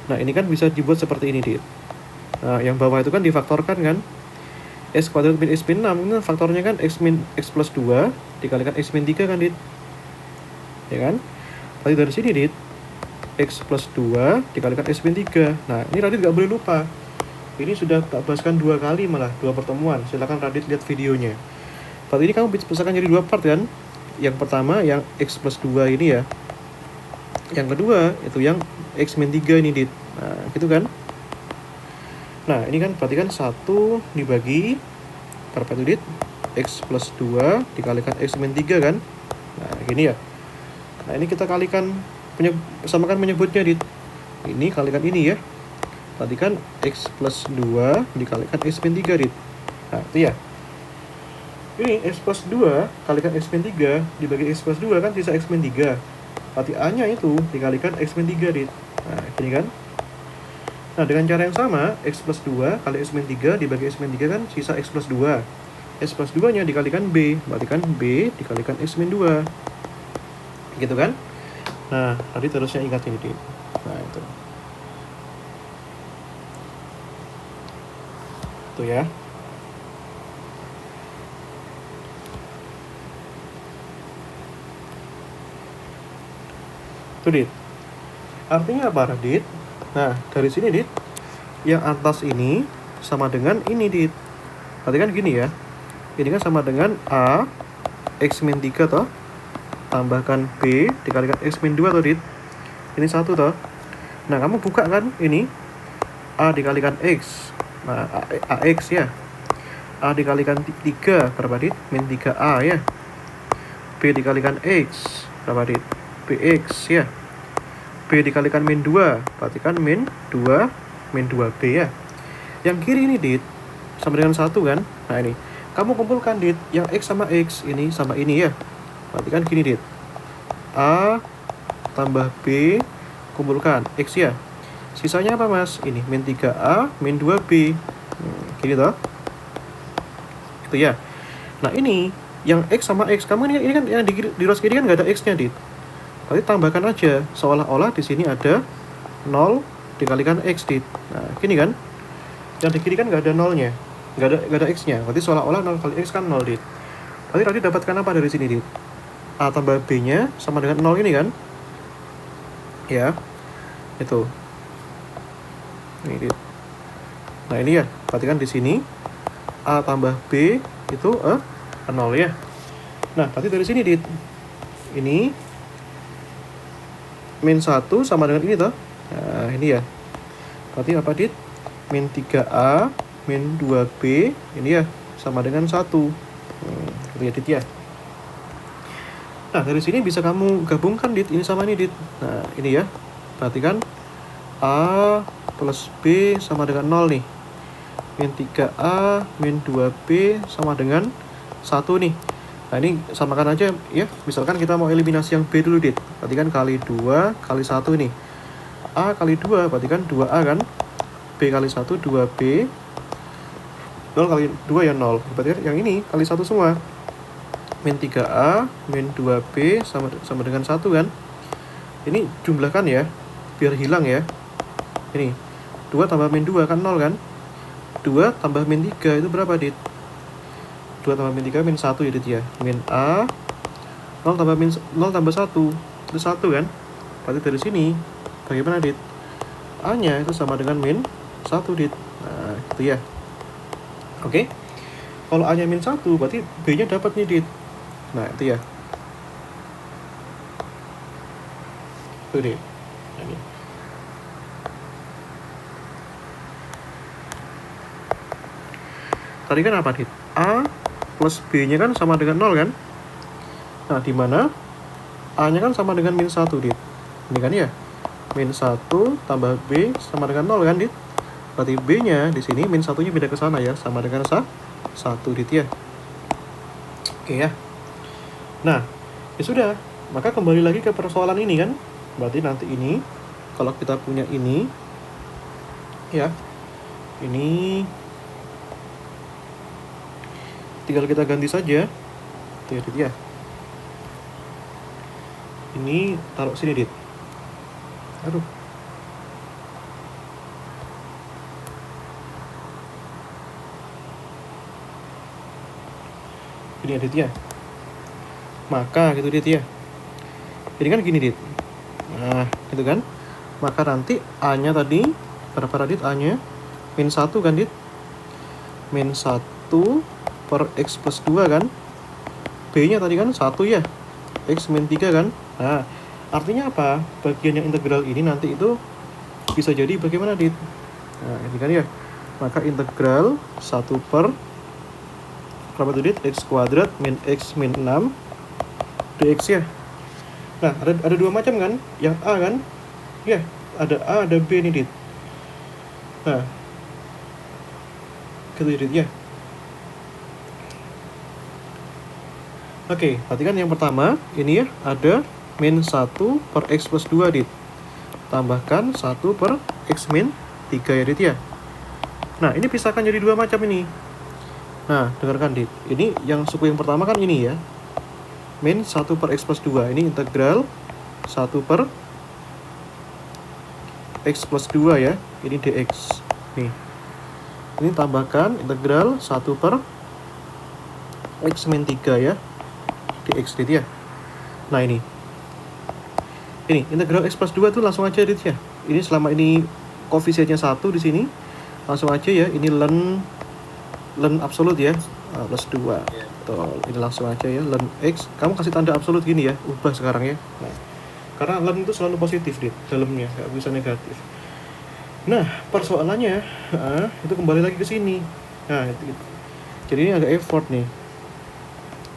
Nah, ini kan bisa dibuat seperti ini, Dit. Nah, yang bawah itu kan difaktorkan kan? X kuadrat min X min 6. Ini faktornya kan X plus 2 dikalikan X min 3 kan, Dit? Ya kan? Tadi dari sini, Dit. X plus 2 dikalikan X min 3. Nah, ini Radit gak boleh lupa. Ini sudah tak bahaskan 2 kali malah, 2 pertemuan. Silakan Radit lihat videonya. Tadi ini kamu pisahkan jadi 2 part kan? Yang pertama yang X plus 2 ini ya. Yang kedua itu yang X min 3 ini, Dit. Nah, gitu kan? Nah, ini kan berarti kan 1 dibagi berapa itu, Dit? X plus 2 dikalikan X min 3 kan? Nah, gini ya. Nah, ini kita kalikan samakan menyebutnya, Dit. Ini kalikan ini ya. Tadi kan X plus 2 dikalikan X min 3, Dit. Nah, itu ya. Ini X plus 2 kalikan X min 3 dibagi X plus 2 kan sisa X min 3. Berarti A-nya itu dikalikan X min 3, Dit. Nah, gini kan. Nah, dengan cara yang sama, X plus 2 kali X min 3 dibagi X min 3 kan sisa X plus 2. X plus 2-nya dikalikan B. Berarti kan B dikalikan X min 2. Gitu kan. Nah, tadi terusnya ingat ini, Dit. Nah, itu. Tuh ya. Tuh, Dit. Artinya apa, Dit? Nah, dari sini, Dit, yang atas ini sama dengan ini, Dit. Berarti kan gini ya. Ini kan sama dengan A X min 3 toh. Tambahkan B dikalikan X min 2 toh, Dit. Ini 1 toh. Nah, kamu buka kan ini. A dikalikan X. Nah, AX ya. A dikalikan 3 berapa, Dit? Min 3A ya. B dikalikan X berapa, Dit? BX ya. B dikalikan min 2 berarti kan min 2B ya. Yang kiri ini, Dit, sama dengan 1 kan. Nah, ini kamu kumpulkan, Dit, yang X sama X ini sama ini ya. Berarti kan gini, Dit. A tambah B kumpulkan X ya. Sisanya apa, Mas? Ini min 3A min 2B. Gini toh. Itu ya. Nah, ini yang X sama X. Kamu ini kan yang di rows kiri kan nggak ada X-nya, Dit. Berarti tambahkan aja. Seolah-olah di sini ada 0 dikalikan X, Dit. Nah, gini kan. Yang di kiri kan nggak ada 0-nya. Nggak ada X-nya. Berarti seolah-olah 0 kali X kan 0, Dit. Berarti tadi dapatkan apa dari sini, Dit? A tambah B-nya sama dengan 0 ini kan. Ya. Itu. Ini, Dit. Nah, ini ya. Berarti kan di sini A tambah B itu 0 ya. Nah, berarti dari sini, Dit. Ini min 1 sama dengan ini toh. Nah, ini ya. Berarti apa, Dit? Min 3A min 2B ini ya sama dengan 1. Gitu ya, Dit ya. Nah, dari sini bisa kamu gabungkan, Dit, ini sama ini, Dit. Nah, ini ya. Berarti kan A plus B sama dengan 0 nih. Min 3A min 2B sama dengan 1 nih. Nah ini samakan aja ya, misalkan kita mau eliminasi yang B dulu dit, berarti kan kali 2 kali 1 nih, A kali 2 berarti kan 2A kan, B kali 1 2B, 0 kali 2 ya 0, berarti kan yang ini kali 1 semua, min 3A min 2B sama dengan 1 kan. Ini jumlahkan ya biar hilang ya, ini 2 tambah min 2 kan 0 kan, 2 tambah min 3 itu berapa dit? 2 tambah min 3 min 1 ya dit ya, min A, 0 tambah 1 itu 1 kan, berarti dari sini bagaimana dit? A nya itu sama dengan min 1 dit. Nah gitu ya. Oke, kalau A nya min 1 berarti B nya dapat nih dit. Nah itu ya, itu dit. Nah, ini. Tadi kan apa dit? A plus B nya kan sama dengan 0 kan. Nah di mana A nya kan sama dengan min 1 dit. Ini kan ya, min 1 tambah B sama dengan 0 kan dit. Berarti B nya di sini min 1 nya pindah ke sana ya, sama dengan 1 dit ya. Oke ya. Nah ya sudah, maka kembali lagi ke persoalan ini kan. Berarti nanti ini kalau kita punya ini ya, ini tinggal kita ganti saja tuh ya dit ya. Ini taruh sini dit. Aduh, ini ya dit ya. Maka gitu dit ya, ini kan gini dit. Nah gitu kan, maka nanti A nya tadi berapa dit? A nya min 1 kan dit, min 1 per X plus 2 kan, B nya tadi kan 1 ya, X min 3 kan. Nah artinya apa? Bagian yang integral ini nanti itu bisa jadi bagaimana dit? Nah ini kan ya, maka integral 1 per berapa tuh dit? X kuadrat min X min 6 dx ya. Nah ada dua macam kan, yang A kan ya, ada A ada B nih dit. Nah gitu dit ya. Oke, berarti kan yang pertama ini ya, ada min 1 per X plus 2 dit, tambahkan 1 per X min 3 ya dit ya. Nah ini pisahkan jadi dua macam ini. Nah dengarkan dit, ini yang suku yang pertama kan ini ya, min 1 per X plus 2, ini integral 1 per X plus 2 ya, ini dx nih. Ini tambahkan integral 1 per X min 3 ya, dx dit ya. Nah ini integral X plus 2 tuh langsung aja dit ya. Ini selama ini koefisiennya 1 di sini, langsung aja ya, ini ln absolut ya, plus 2. Tuh, ini langsung aja ya, ln X, kamu kasih tanda absolut gini ya, ubah sekarang ya. Nah, karena ln itu selalu positif dit, dalamnya nggak bisa negatif. Nah persoalannya itu kembali lagi ke sini. Nah itu. Jadi ini agak effort nih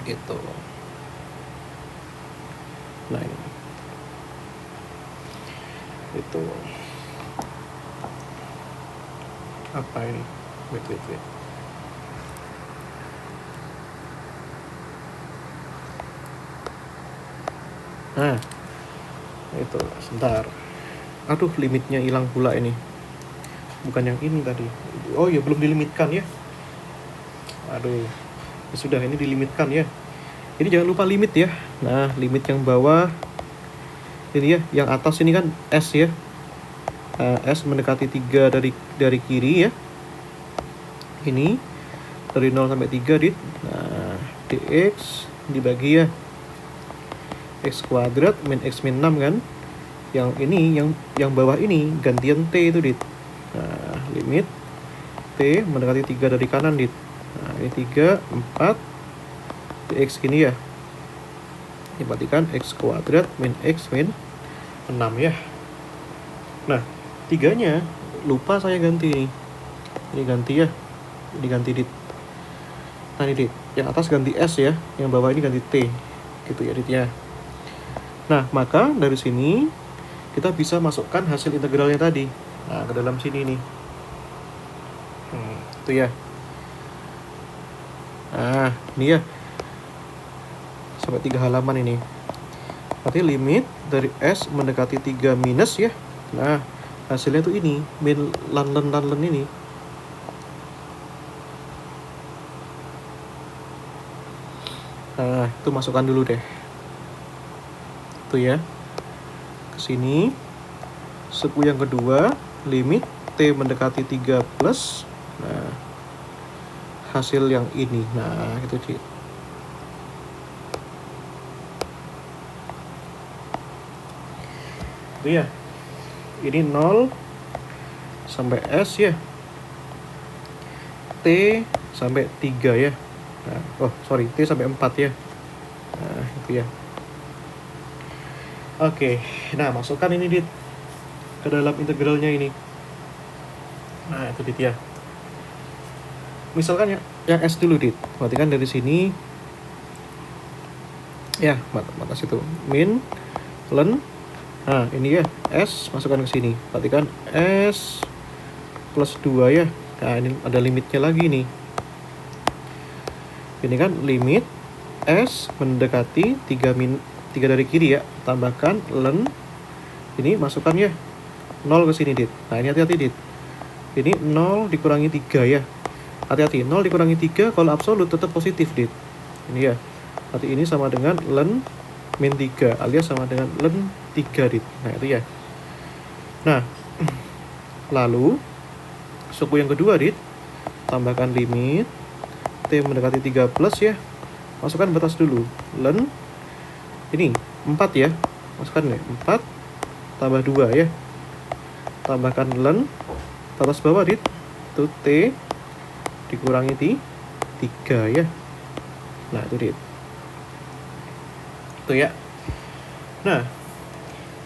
gitu. Nah ini itu apa ini, wait. Nah itu sebentar, aduh limitnya hilang pula ini, bukan yang ini tadi. Oh ya belum dilimitkan ya, aduh ya sudah, ini dilimitkan ya. Ini jangan lupa limit ya. Nah limit yang bawah ini ya, yang atas ini kan S ya, S mendekati 3 dari kiri ya, ini dari 0 sampai 3 dit. Nah dx dibagi ya, X kuadrat min X min 6 kan. Yang ini, yang bawah ini gantian T itu dit. Nah limit T mendekati 3 dari kanan dit. Nah ini 3, 4 dx gini ya, ini berarti kan X kuadrat min X min 6 ya. Nah 3-nya lupa saya ganti nih, ini ganti ya, ini ganti dit. Nah ini dit, yang atas ganti S ya, yang bawah ini ganti T gitu ya dit ya. Nah maka dari sini kita bisa masukkan hasil integralnya tadi, nah ke dalam sini nih, itu ya. Nah ini ya, sampai 3 halaman ini. Berarti limit dari S mendekati 3 minus ya. Nah, hasilnya tuh ini, min len ini. Nah, itu masukkan dulu deh. Itu ya. Ke sini. Suku yang kedua, limit T mendekati 3 plus. Nah, hasil yang ini. Nah, itu sih. Itu ya. Ini 0 sampai S ya. T sampai 3 ya. Nah, T sampai 4 ya. Nah, itu ya. Oke, nah masukkan ini Dit ke dalam integralnya ini. Nah, itu Dit ya. Misalkan ya, yang S dulu Dit. Berarti kan dari sini ya, mata situ min len. Nah, ini ya, S masukkan ke sini. Berarti kan S plus 2 ya. Nah, ini ada limitnya lagi nih. Ini kan limit S mendekati 3 dari kiri ya. Tambahkan len. Ini masukkan ya 0 ke sini Dit. Nah, ini hati-hati Dit. Ini 0 dikurangi 3 ya. Hati-hati, 0 dikurangi 3 kalau absolut tetap positif Dit. Ini ya. Berarti ini sama dengan len min 3 alias sama dengan len 3 Dit. Nah, itu ya. Nah, lalu suku yang kedua Dit. Tambahkan limit T mendekati 3 plus ya. Masukkan batas dulu. Len ini 4 ya. Masukkan nih 4 tambah 2 ya. Tambahkan len batas bawah Dit. Itu T dikurangi 3 ya. Nah, itu Dit. Itu ya. Nah,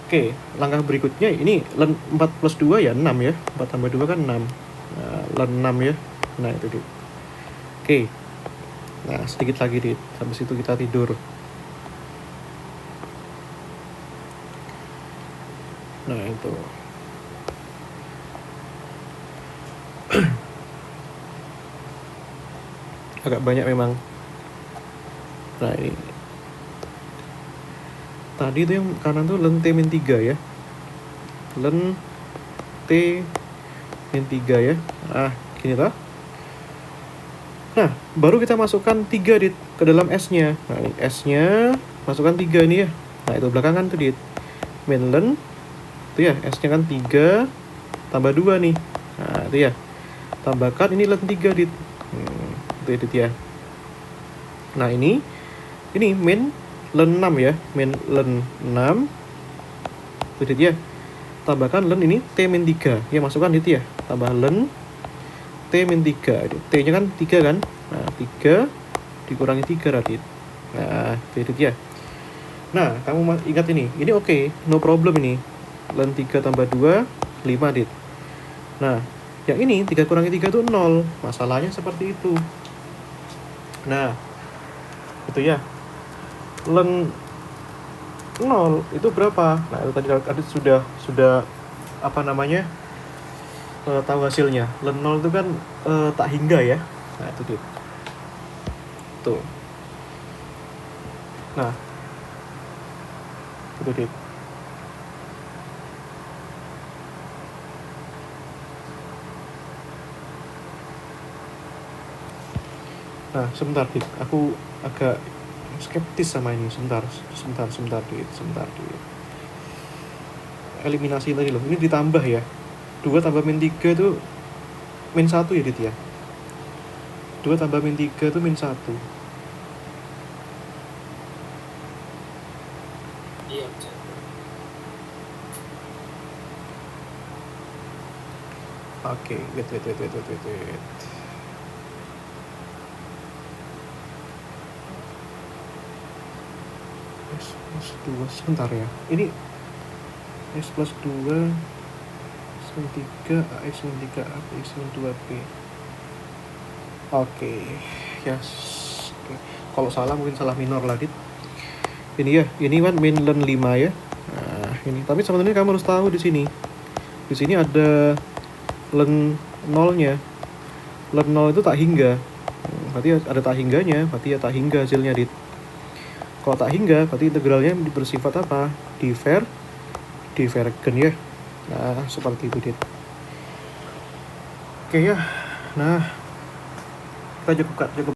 oke, langkah berikutnya ini len 4 plus 2 ya 6 ya. 4 tambah 2 kan 6. Nah, len 6 ya. Nah, itu Dit. Oke. Nah, sedikit lagi Dit. Habis itu kita tidur. Nah, itu. Agak banyak memang. Nah, ini. Tadi itu yang kanan tuh len T min 3 ya. Len T min 3 ya. Gini lah. Nah, baru kita masukkan 3 Dit ke dalam S-nya. Nah, ini S-nya masukkan 3 ini ya. Nah, itu belakangan tuh Dit. Min len itu ya, S-nya kan 3 tambah 2 nih. Nah, itu ya. Tambahkan ini len 3 Dit. Itu ya Dit ya. Nah, ini min len 6 ya. Min len 6. Itu Dit ya. Tambahkan len ini T min 3. Ya, masukkan Dit ya. Tambah len T min 3. T-nya kan 3 kan? Nah, 3 dikurangi 3 Radit. Nah, itu ya. Nah, kamu ingat ini. Ini oke, no problem ini. Len 3 tambah 2, 5 Dit. Nah, yang ini 3 kurangi 3 itu 0. Masalahnya seperti itu. Nah, itu ya. Len 0 itu berapa? Nah, itu tadi Radit sudah apa namanya? Tahu hasilnya. Len 0 itu kan tak hingga ya. Nah, itu Dit. Tuh. Nah, itu Dit. Nah, sebentar Dit. Aku agak skeptis sama ini. Sebentar Dit. Eliminasi tadi loh. Ini ditambah ya. 2 tambah min 3 itu min 1 ya Dit ya. 2 tambah min 3 itu min 1. Iya. Oke, wait. S plus 2 sebentar ya. Ini S plus 2 min 3 AX min 3 AX min 2B. Oke, yes. Oke. Kalau salah mungkin salah minor lah Dit. Ini ya, ini kan min len 5 ya. Nah, ini. Tapi sebenarnya kamu harus tahu di sini. Di sini ada len 0-nya. Len 0 itu tak hingga. Berarti ada tak hingganya, berarti ya tak hingga hasilnya Dit. Kalau tak hingga, berarti integralnya bersifat apa? Divergen ya. Nah, seperti itu, Dit. Oke ya. Nah, kita cukup